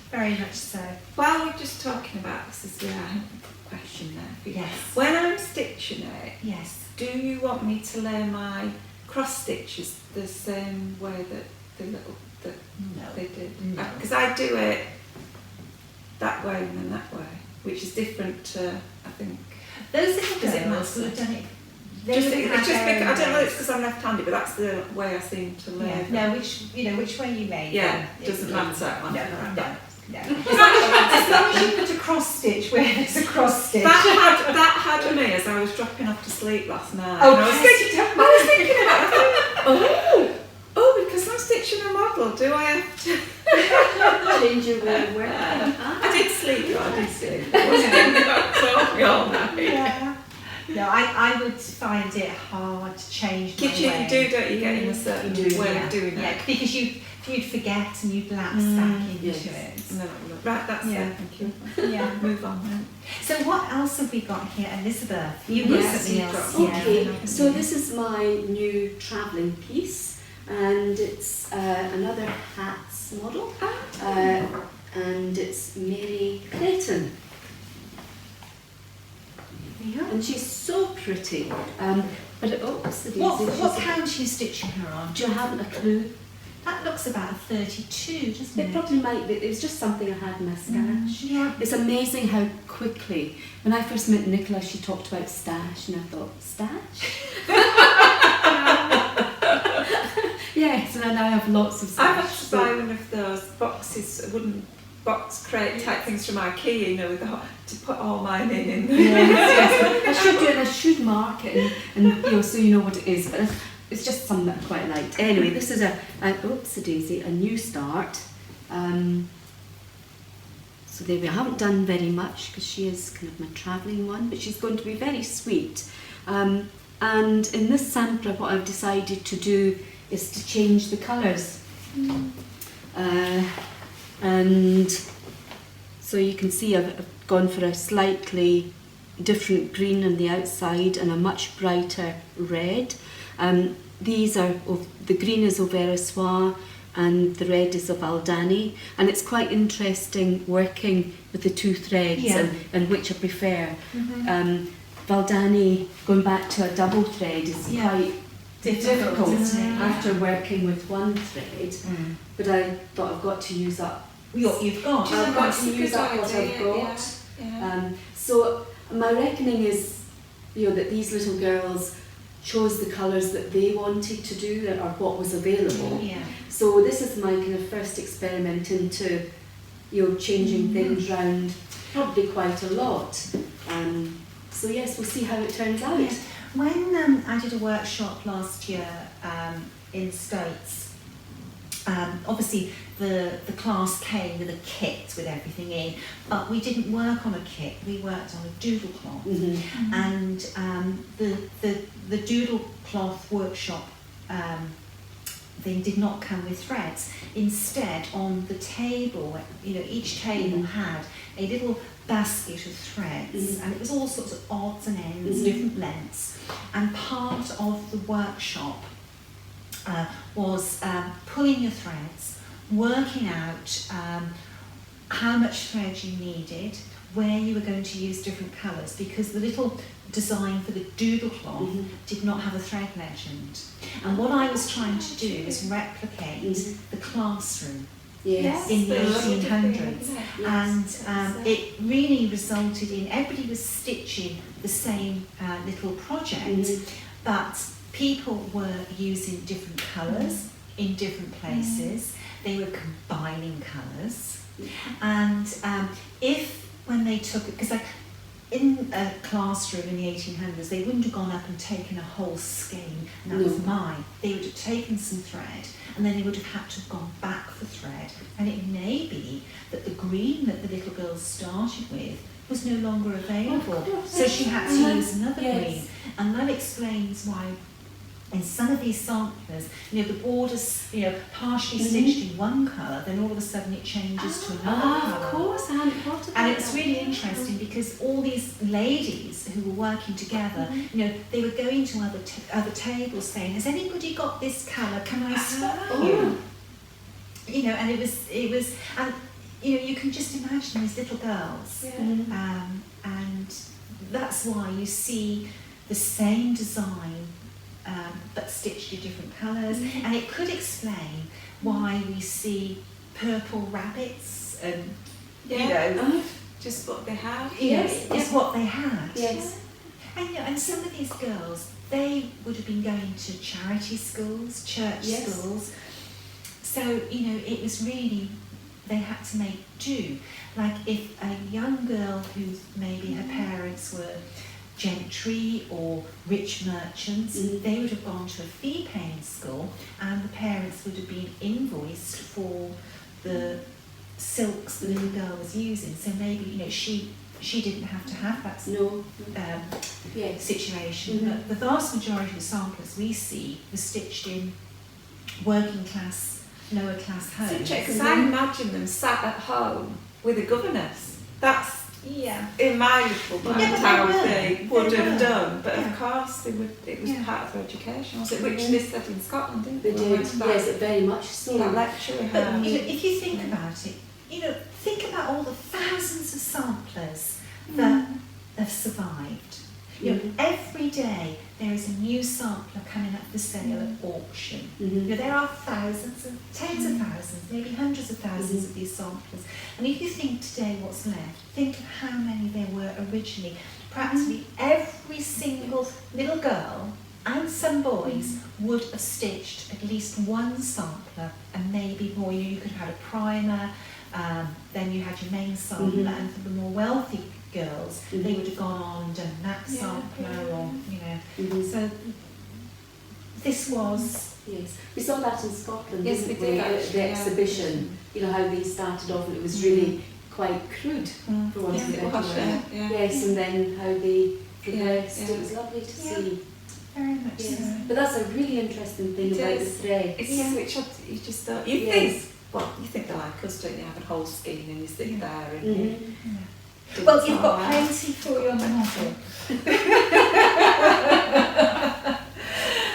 A: very much so.
B: While we're just talking about this, is a question there for you.
A: Yes.
B: When I'm stitching it,
A: Yes.
B: do you want me to lay my cross stitches the same way that
A: No.
B: they did?
A: No.
B: Because I do it that way and then that way, which is different to, I think.
A: Those little
B: Does it
A: girls who
B: matter?
A: have done it.
B: It's just because, I don't know, it's
A: it's
B: because I'm left-handed, but that's the way I seem to lay them.
A: No, which way you lay
B: Yeah,
A: them,
B: it doesn't matter.
A: No. As long as you put a cross stitch where there's a cross stitch.
B: That had me as I was dropping off to sleep last night.
A: Oh,
B: And I was thinking about it. Oh, because I'm stitching a model, do I have to?
C: Change your way of working.
B: I did sleep, though, I did sleep. I wasn't in the all night.
A: Yeah. No, I would find it hard to change my
B: You
A: way.
B: do, don't you, get in a certain way of doing
A: Yeah,
B: it?
A: because you'd forget and you'd lapse back into
C: yes.
A: it.
B: No, right, that's it, thank you.
A: Yeah.
B: Move on then.
A: So what else have we got here, Elizabeth? You got
C: Yes,
A: something
B: you've
A: else.
B: got-
C: Okay, so this is my new travelling piece, and it's another hats model, and it's Mary Clayton.
A: Yeah.
C: And she's so pretty. But what's the
A: What count are you stitching her on?
C: Do you have a clue?
A: That looks about a 32, doesn't
C: It
A: it?
C: probably might be. It was just something I had in my stash.
A: Yeah.
C: It's amazing how quickly, when I first met Nicola, she talked about stash, and I thought, stash? Yes, and I now have lots of stash.
B: I had to buy one of those boxes, wooden box crate type things from IKEA, you know, with to put all mine in.
C: Yes. I should do it. I should mark it, and so you know what it is. But it's just something that I quite liked. Anyway, this is a oopsie-daisy, a new start. So there we are. I haven't done very much because she is kind of my travelling one, but she's going to be very sweet. And in this sampler, what I've decided to do is to change the colours. And so you can see I've gone for a slightly different green on the outside and a much brighter red. These are, the green is Auvera Soie and the red is of Aldani, and it's quite interesting working with the two threads and which I prefer. Valdani, going back to a double thread, is quite difficult after working with one thread, but I thought I've got to use up what you've got. I've got to use up what I've got. So my reckoning is, that these little girls chose the colours that they wanted to do or what was available. So this is my kind of first experiment into, changing things round, probably quite a lot. So yes, we'll see how it turns out.
A: Yeah. When I did a workshop last year in States, obviously the class came with a kit with everything in, but we didn't work on a kit, we worked on a doodle cloth. And the doodle cloth workshop thing did not come with threads. Instead, on the table, each table had a little basket of threads, and it was all sorts of odds and ends, different lengths, and part of the workshop was pulling your threads, working out how much thread you needed, where you were going to use different colours, because the little design for the doodle cloth did not have a thread legend. And what I was trying to do is replicate the classroom in the 1800s. And it really resulted in, everybody was stitching the same little project, but people were using different colours in different places. They were combining colours. And when they took it, because in a classroom in the 1800s, they wouldn't have gone up and taken a whole skein, and that was mine. They would have taken some thread, and then they would have had to have gone back for thread. And it may be that the green that the little girl started with was no longer available, so she had to use another green. And that explains why in some of these samplers, the border's partially stitched in one colour, then all of a sudden it changes to another colour.
C: Of course, I hadn't thought about that.
A: And it's really interesting because all these ladies who were working together, they were going to other tables saying, "Has anybody got this colour? Can I swap you?" And it was, and you can just imagine these little girls, and that's why you see the same design. But stitched in different colours, and it could explain why we see purple rabbits and
B: just what they had.
A: It's what they had.
C: Yes.
A: And some of these girls, they would have been going to charity schools, church schools. So it was really, they had to make do. Like if a young girl who maybe her parents were gentry or rich merchants, they would have gone to a fee-paying school, and the parents would have been invoiced for the silks the little girl was using. So maybe she didn't have to have that situation. But the vast majority of the samplers we see were stitched in working class, lower class homes.
B: Because I imagine them sat at home with a governess. That's in my little town they would have done, but of course it was part of their education, was it? Which they said in Scotland, didn't they?
C: They did, yes, very much so.
B: That lecture we
A: But
B: had.
A: if you think about it, think about all the thousands of samplers that have survived. Every day there is a new sampler coming up for sale at auction. There are thousands, tens of thousands, maybe hundreds of thousands of these samplers. And if you think today what's left, think of how many there were originally. Practically every single little girl and some boys would have stitched at least one sampler, and maybe more. You could have had a primer, then you had your main sampler, and for the more wealthy girls, they would have gone on and done that sampler, or so this was,
C: Yes, we saw that in Scotland,
B: Yes,
C: didn't
B: we did
C: at
B: actually,
C: the
B: yeah.
C: exhibition. You know how they started off and it was really quite crude, for want of a better word.
B: Yeah.
C: Yes, and then how they progressed.
B: Yeah, yeah.
C: It was lovely to
A: Yeah.
C: see.
A: very much
C: Yes.
A: so.
C: But that's a really interesting thing
B: It
C: about
B: is.
C: the thread.
B: It's
A: Yeah.
B: which you just don't. You
C: Yes.
B: think, well, you think they're like us, don't you? Have a whole skein and you sit there and you
C: Mm-hmm.
B: do
A: Well,
B: it
A: you've
B: all
A: got
B: out.
A: plenty for your novel.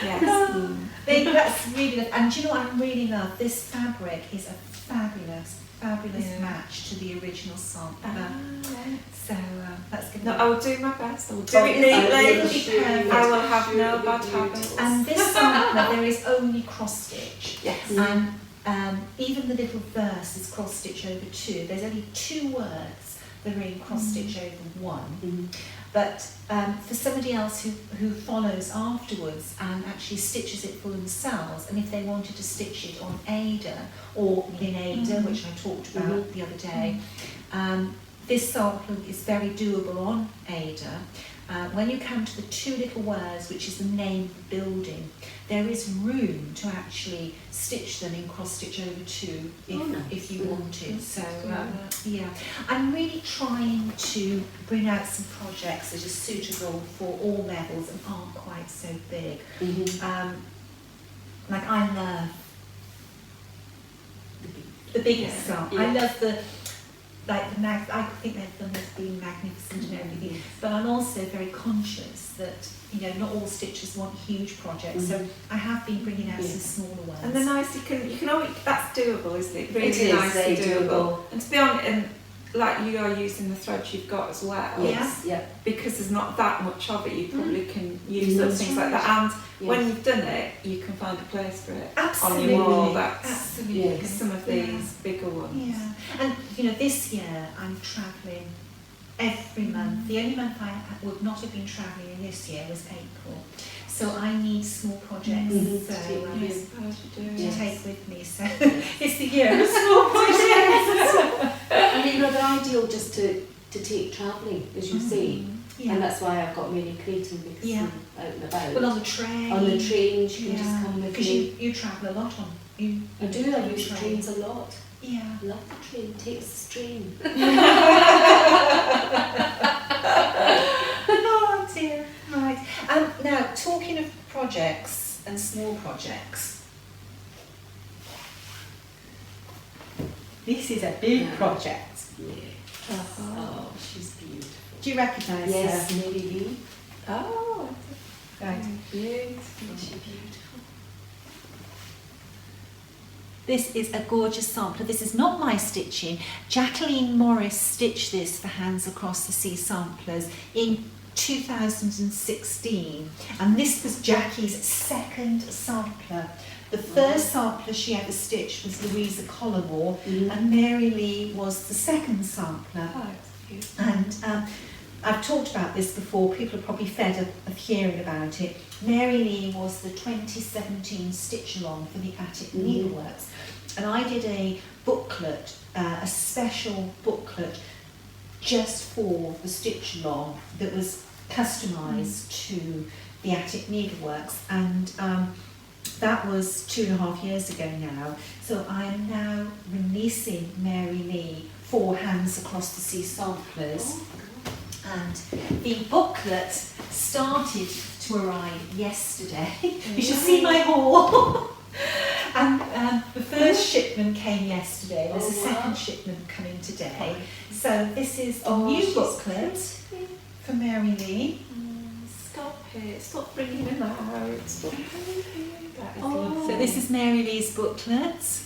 B: Yes.
A: That's really, and do you know what I really love? This fabric is a fabulous
B: Yeah.
A: match to the original sampler.
B: Right.
A: So that's going
B: No,
A: to
B: I will do my best. I will do
A: Oh,
B: it
A: yes, I will.
B: neatly.
A: It'll be perfect.
B: I will have no
C: It'll be
B: bad
C: beautiful.
B: habits.
A: And this sampler, there is only cross stitch.
B: Yes.
A: And even the little verse is cross stitch over 2. There's only 2 words that are in cross stitch over 1.
C: Mm-hmm.
A: But for somebody else who follows afterwards and actually stitches it for themselves, and if they wanted to stitch it on Ada or in Ada, which I talked about the other day, this sample is very doable on Ada. When you come to the 2 little words, which is the name of the building, there is room to actually stitch them in cross stitch over 2 if you wanted. So yeah, I'm really trying to bring out some projects that are suitable for all levels and aren't quite so big. Like I love the biggest stuff. I love the I think they're filmed as being magnificent and everything, but I'm also very conscious that not all stitchers want huge projects. So I have been bringing out some smaller ones.
B: And they're nice. You can always. That's doable, isn't it? Really
C: It is
B: nicely
C: very doable.
B: And to be honest, and like you are using the threads you've got as well.
C: Yes, yeah.
B: Because there's not that much of it, you probably can use those things like that. And when you've done it, you can find a place for it
A: Absolutely.
B: on your wall. That's
A: Absolutely.
B: because some of these bigger ones.
A: Yeah, and this year I'm travelling every month. The only month I would not have been travelling in this year was April. So I need small projects to take with me. So it's the year of small projects.
C: I mean, they're ideal just to take travelling, as you say.
A: Yeah.
C: And that's why I've got Mary Creighton, because
A: Yeah.
C: I'm out and about.
A: Well, on the train.
C: On the trains, you can just come with
A: Because
C: me.
A: you travel a lot on.
C: I do, I use trains a lot.
A: Yeah.
C: Love the train, takes the strain.
A: Oh dear. Right. Now, talking of projects and small projects, this is a big project.
C: Yeah. Oh, she's beautiful.
A: Do you recognise
C: Yes,
A: her?
C: Mary Lee.
B: Oh,
A: Right.
B: beautiful.
C: She's beautiful.
A: This is a gorgeous sampler. This is not my stitching. Jacqueline Morris stitched this for Hands Across the Sea Samplers in 2016, and this was Jackie's second sampler. The first sampler she ever stitched was Louisa Collymore, and Mary Lee was the second sampler.
B: Oh, it's beautiful.
A: And I've talked about this before, people are probably fed of hearing about it. Mary Lee was the 2017 stitch along for the Attic Needleworks, and I did a booklet, a special booklet just for the stitch along that was customised to the Attic Needleworks, and that was 2.5 years ago now. So I am now releasing Mary Lee for Hands Across the Sea Samplers. And the booklet started to arrive yesterday. You should see my haul. And the first shipment came yesterday. There's a second shipment coming today. So this is a new booklet for Mary Lee.
B: Stop it. Stop bringing them out. Stop bringing it. That is lovely.
A: So this is Mary Lee's booklet.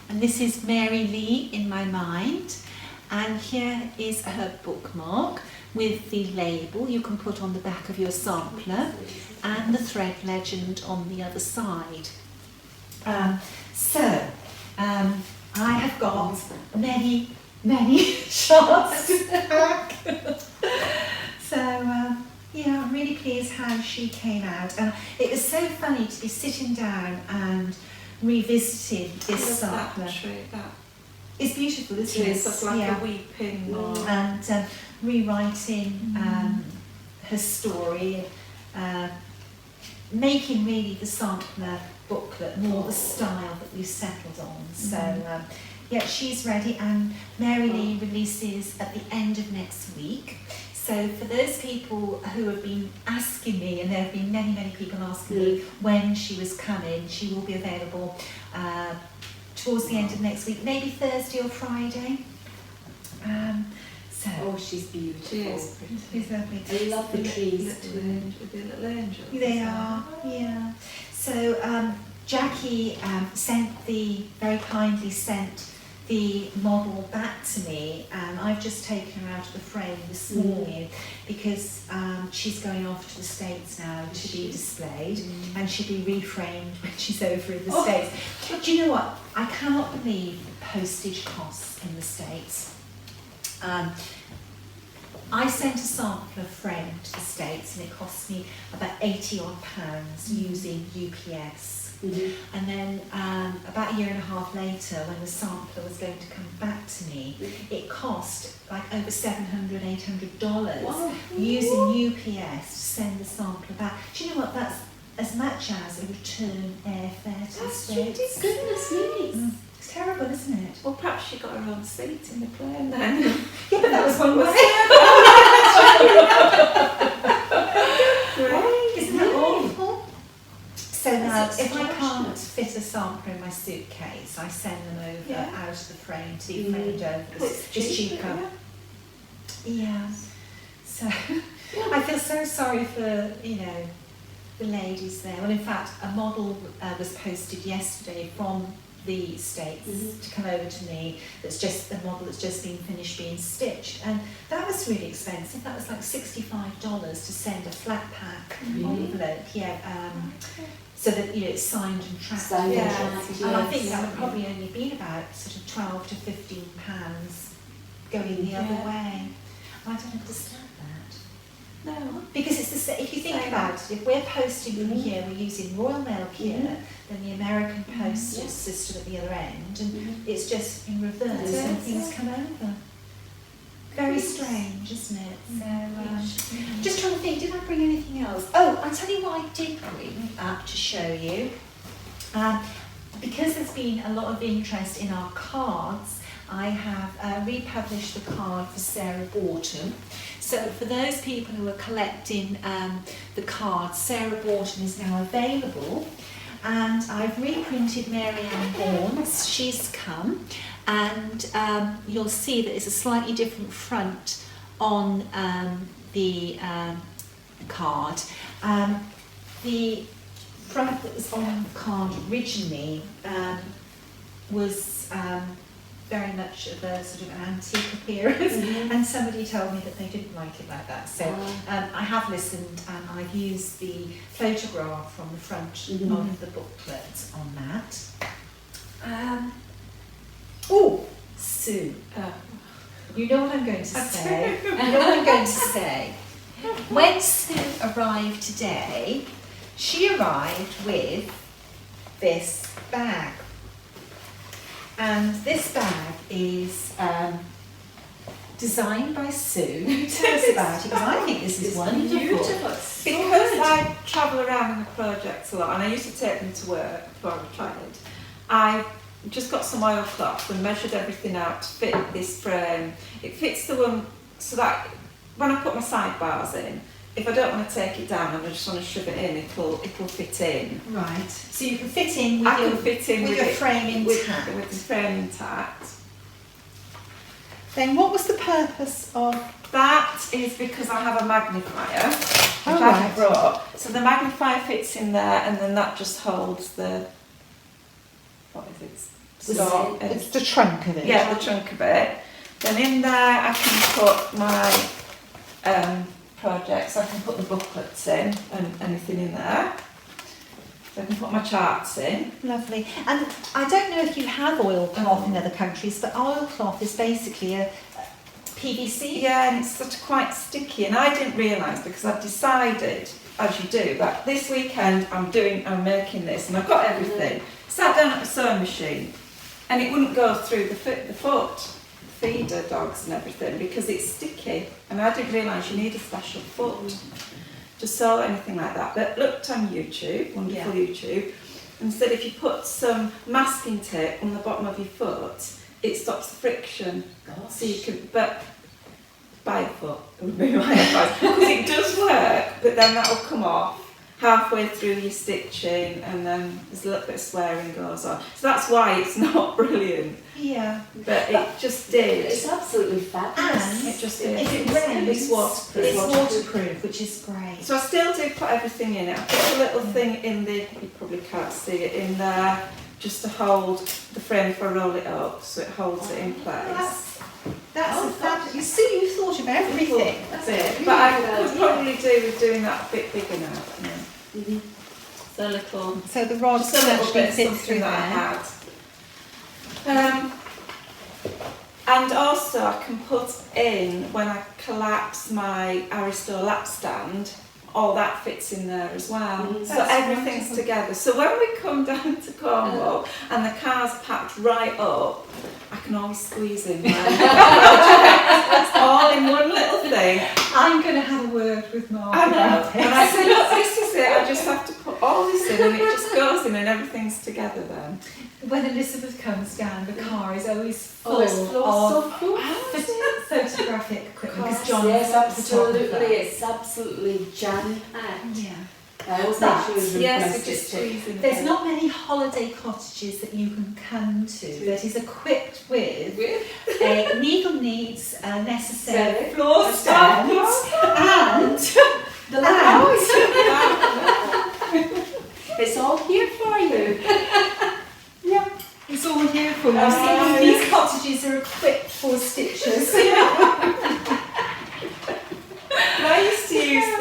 A: And this is Mary Lee in my mind. And here is her bookmark with the label you can put on the back of your sampler and the thread legend on the other side. I have got many shots to pack. Yeah, I'm really pleased how she came out. And it was so funny to be sitting down and revisiting this sampler. It's beautiful, isn't it?
B: It's just like a weeping.
A: And rewriting her story. making really the sampler booklet more the style that we've settled on. So yeah, she's ready, and Mary Lee releases at the end of next week. So for those people who have been asking me, and there have been many people asking me when she was coming, she will be available towards the end of next week, maybe Thursday or Friday.
C: Oh, she's beautiful.
B: She is pretty.
A: She's lovely.
C: I love the trees.
B: With the little angels.
A: They are, yeah. So Jackie very kindly sent the model back to me, and I've just taken her out of the frame this morning because she's going off to the States now to be displayed, and she'll be reframed when she's over in the States. Do you know what? I cannot believe the postage costs in the States. I sent a sampler frame to the States, and it cost me about £80 odd using UPS. And then about a year and a half later, when the sampler was going to come back to me, it cost like over $700, $800 using UPS to send the sampler back. Do you know what? That's as much as a return airfare to the States.
C: Goodness me.
A: It's terrible, isn't it?
B: Well, perhaps she got her own seat in the plane then.
A: Yeah, but that was one way. Isn't that awful? So now, if I can't fit a sampler in my suitcase, I send them over out of the frame to be framed over. It's cheaper. Yeah. So I feel so sorry for, the ladies there. Well, in fact, a model was posted yesterday from the States to come over to me. That's just a model that's just been finished being stitched, and that was really expensive. That was like $65 to send a flat pack envelope. So that it's signed and tracked. And I think that would probably only be about sort of £12 to £15 going the other way. I don't understand that.
B: No.
A: Because it's if you think about it, if we're posting from here, we're using Royal Mail here, then the American postage system at the other end, and it's just in reverse and things come over. Very strange, isn't it? So, just trying to think, did I bring anything else? Oh, I'll tell you what I did bring up to show you. Because there's been a lot of interest in our cards, I have republished the card for Sarah Borton. So for those people who are collecting the cards, Sarah Borton is now available. And I've reprinted Mary Ann Bourne's. She's come. And you'll see that it's a slightly different front on the card. The front that was on the card originally was very much of a sort of an antique appearance, and somebody told me that they didn't like it like that. So I have listened, and I've used the photograph from the front of the booklet on that. Oh, Sue, you know what I'm going to say. You know what I'm going to say. When Sue arrived today, she arrived with this bag. And this bag is designed by Sue. Tell us about it, because I think this is wonderful.
B: Beautiful. Because I travel around in the projects a lot, and I used to take them to work before I tried. I just got some oilcloth and measured everything out to fit this frame. It fits the one so that when I put my sidebars in, if I don't want to take it down and I just want to shove it in, it'll fit in.
A: Right. So you can fit in
B: with
A: your frame intact.
B: With the frame intact.
A: Then what was the purpose of
B: that? Is because I have a magnifier, which I brought. So the magnifier fits in there, and then that just holds the, what is it?
A: It's the trunk of it.
B: Yeah, the trunk of it. Then in there I can put my projects. I can put the booklets in and anything in there. So I can put my charts in.
A: Lovely. And I don't know if you have oilcloth in other countries, but oilcloth is basically a PVC.
B: Yeah, and it's sort of quite sticky, and I didn't realise, because I've decided, as you do, that this weekend I'm making this, and I've got everything. Sat down at the sewing machine, and it wouldn't go through the foot, feeder dogs and everything, because it's sticky, and I didn't realise you need a special foot. to sew anything like that, but looked on YouTube, wonderful YouTube, and said if you put some masking tape on the bottom of your foot, it stops the friction.
C: Gosh.
B: So you can, but buy a foot would be my advice, because it does work, but then that'll come off halfway through your stitching, and then there's a little bit of swearing goes on. So that's why it's not brilliant.
A: Yeah.
B: But it just did.
C: It's absolutely fabulous.
A: And
B: It just did.
A: if it rains,
B: It's waterproof.
A: it's waterproof, which is great.
B: So I still do put everything in it. I put a little thing in the, you probably can't see it, in there, just to hold the frame if I roll it up, so it holds it in place.
A: That's you see, you thought of everything.
B: That's it. But I could probably do with doing that a bit bigger now.
C: Mhm.
B: So a little,
A: So the rod
B: just a little
A: actually
B: bit of
A: fits
B: something
A: through
B: that I
A: there.
B: had. And also I can put in, when I collapse my Aristo lap stand, all that fits in there as well.
C: Mm,
B: So
A: that's
B: everything's
A: wonderful.
B: together. So when we come down to Cornwall and the car's packed right up, I can always squeeze in my project. All in one little thing.
A: I'm going to have a word with Mark
B: I know.
A: about
B: And I said, look, this is it. I just have to put all this in and it just goes in and everything's together then.
A: When Elizabeth comes down, the car is always full
C: Oh, it's so
A: of
C: cool.
A: photographic equipment. Because
B: Course,
A: John
C: Yes,
A: is a
C: absolutely.
A: photographer.
C: It's absolutely jam-packed.
A: Yeah.
C: I always
A: But,
C: make sure
B: Yes,
C: request
B: we just
C: it too.
B: squeeze in.
A: There's not many holiday cottages that you can come to that is equipped with a needle needs necessary floor stands and the
C: It's all here for you.
A: It's all here for you. See, these cottages are equipped for stitchers.
B: And I used to use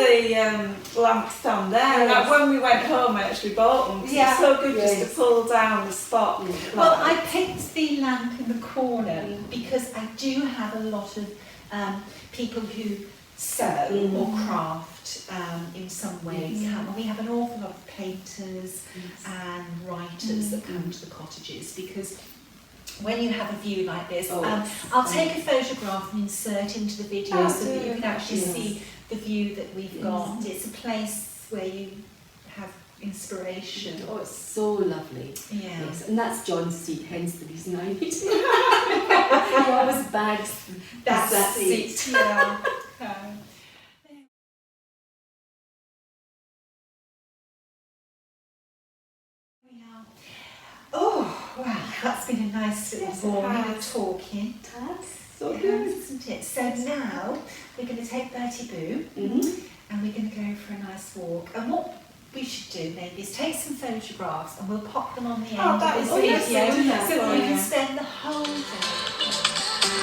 B: the lamp stand there. And
C: Yes.
B: when we went home, I actually bought one. 'Cause
A: Yeah.
B: it's so good just
C: Yes.
B: to pull down the spot.
A: Well, I picked the lamp in the corner because I do have a lot of people who sew or craft in some ways. And we have an awful lot of painters and writers that come to the cottages, because when you have a view like this, I'll take a photograph and insert into the video so that you can actually see the view that we've got. It's a place where you have inspiration.
C: Oh, it's so lovely.
A: Yeah.
C: Yes, and that's John's seat, hence the reason I need it. He always bags
A: That's
C: that
A: it.
C: seat.
A: Yeah. Oh, wow, that's been a nice little
B: Yes, it
A: morning of
B: has.
A: talking.
C: That's
B: So
A: It
B: good.
A: has, isn't it? So now we're going to take Bertie Boo and we're going to go for a nice walk. And what we should do maybe is take some photographs and we'll pop them on the end of
B: that
A: this
B: would be
A: video
B: nice,
A: so that you
B: yeah.
A: can spend the whole day.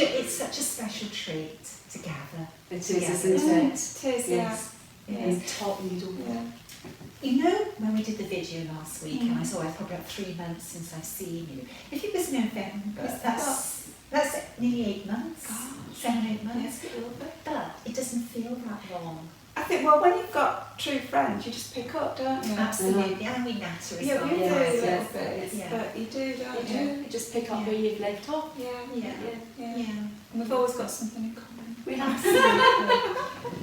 A: It's such a special treat to gather.
C: It is,
A: together.
C: isn't
B: It
C: it?
B: is, yeah.
C: Yes.
A: Yes.
C: And top needlework.
B: Yeah.
A: You know, when we did the video last week, and I saw I've probably about 3 months since I've seen you. If it was November, that's nearly 8 months, 7, 8 months.
B: Yes, it will be.
A: But it doesn't feel that long.
B: I think, well, when you've got true friends, you just pick up, don't you?
A: Absolutely, and we natter as
B: Yeah,
A: well.
B: we do a
C: Yes,
B: little
C: yes,
B: bit,
A: yes.
B: but you do, don't
C: You
B: you?
C: do. Just pick up
A: Yeah.
C: where you've left off.
B: Yeah,
A: Yeah.
B: yeah.
A: Yeah.
B: And we've always got something in common.
C: We have.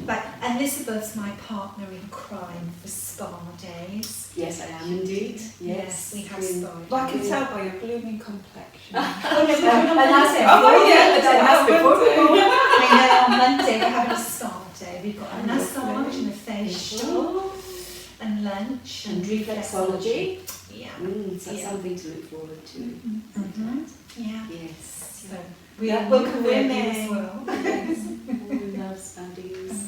A: Like Elizabeth's my partner in crime for spa days.
C: Yes, I am indeed. Yes,
A: we have
C: Green.
A: spa days.
B: Well, I can tell by your blooming complexion.
A: Oh, no,
C: And that's it.
B: Oh, yeah,
C: that's before we go.
A: I know, on Monday we're having a spa day. We've got a
C: Lovely.
A: massage and a facial and lunch
C: And reflexology.
A: Yeah.
C: So that's
A: Yeah.
C: something to look forward to.
A: Mhm. Yeah.
C: Yes.
A: So welcome women as well.
C: Yes. Oh, love studies.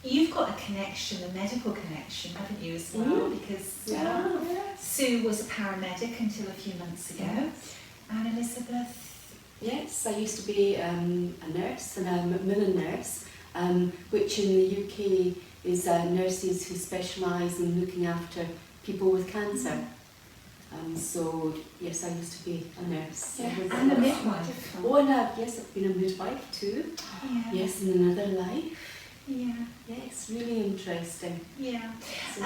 A: You've got a connection, a medical connection, haven't you, as well? Because Sue was a paramedic until a few months ago, and Elizabeth.
C: Yes, I used to be a nurse, and I'm a Macmillan nurse, which in the UK is nurses who specialise in looking after people with cancer. So yes, I used to be a nurse.
A: Yeah. And a midwife.
C: Oh, and yes, I've been a midwife too.
A: Yeah.
C: Yes, in another life.
A: Yeah.
C: Yes, really interesting.
A: Yeah.
C: So,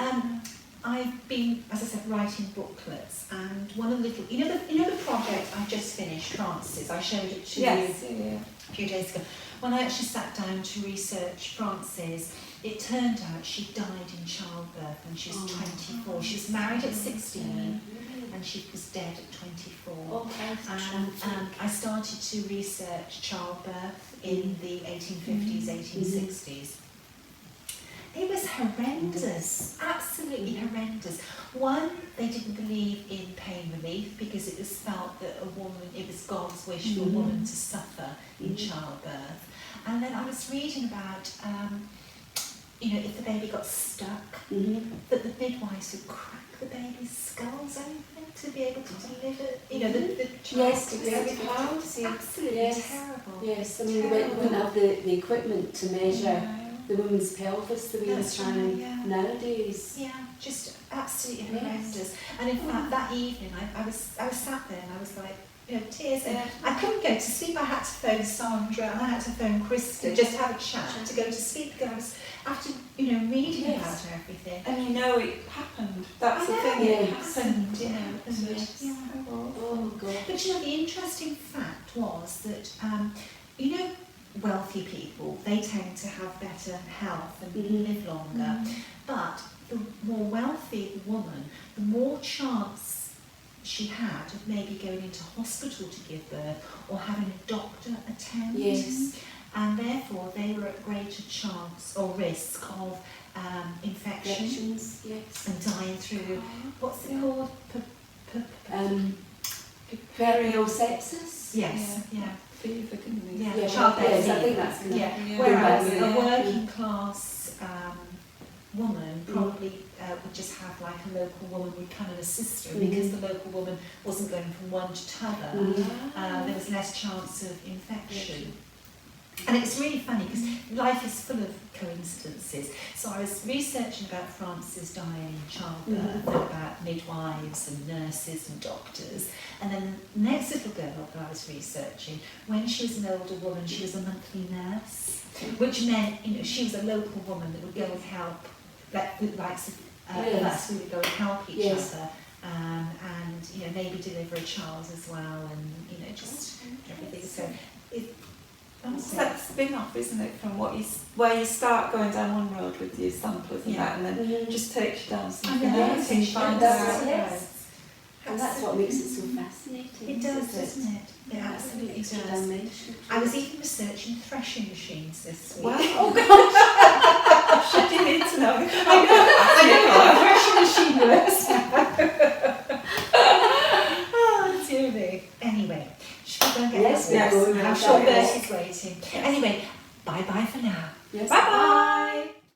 A: I've been, as I said, writing booklets, and one of the little, you know the project I just finished, Frances. I showed it to you a few days ago. When I actually sat down to research Frances, it turned out she died in childbirth when she was 24. She was married at 16, and she was dead at 24.
C: oh,
A: And I started to research childbirth in the 1850s, 1860s. It was horrendous, absolutely horrendous. One, they didn't believe in pain relief because it was felt that it was God's wish for a woman to suffer in childbirth. And then I was reading about, if the baby got stuck, that the midwives would crack the baby's skulls open to be able to deliver, the
C: yes,
A: child. Absolutely terrible.
C: Yes, I mean, they wouldn't have the equipment to measure the woman's pelvis the way they can nowadays.
A: Yeah, just absolutely horrendous. And in fact, that evening, I was sat there and I was like, tears. And I couldn't go to sleep. I had to phone Sandra and I had to phone Krista just to have a chat to go to sleep because I was after reading about everything.
B: And it happened. That's the thing.
A: It
B: It
A: happened.
B: happened.
A: Yeah.
C: Oh God.
A: But the interesting fact was that wealthy people, they tend to have better health and live longer. But the more wealthy the woman, the more chance she had of maybe going into hospital to give birth or having a doctor attend.
C: Yes.
A: And therefore they were at greater chance or risk of infections
C: Yes.
A: and dying through, what's it called?
C: Periosepsis.
A: Yes, yeah.
B: Fever, didn't we?
A: Yeah,
C: Yeah,
A: childbirth.
C: yes, I think that's
A: Whereas
C: Yeah.
A: a working class woman probably would just have like a local woman would come and assist her because the local woman wasn't going from one to t'other. There was less chance of infection. And it's really funny because life is full of coincidences. So I was researching about Frances dying in childbirth and about midwives and nurses and doctors. And then the next little girl that I was researching, when she was an older woman, she was a monthly nurse, which meant she was a local woman that would go and help, like with likes of us, we would go and help each other. And maybe deliver a child as well, and just everything. So
B: It's that spin-off, isn't it, from where you start going down one road with your samplers and that, and then just takes you down something else and you find out.
C: Yes. And that's what makes it so fascinating.
A: It does, doesn't it? It absolutely does. I was even researching threshing machines this week.
B: Wow. Oh gosh! Should you need to know?
A: I know how a threshing machine works. Oh, dear me. Anyway, should we go and get
C: Yes,
A: this?
C: yes.
A: I'm sure Bertie's waiting. Anyway, bye-bye for now.
C: Yes.
B: Bye bye.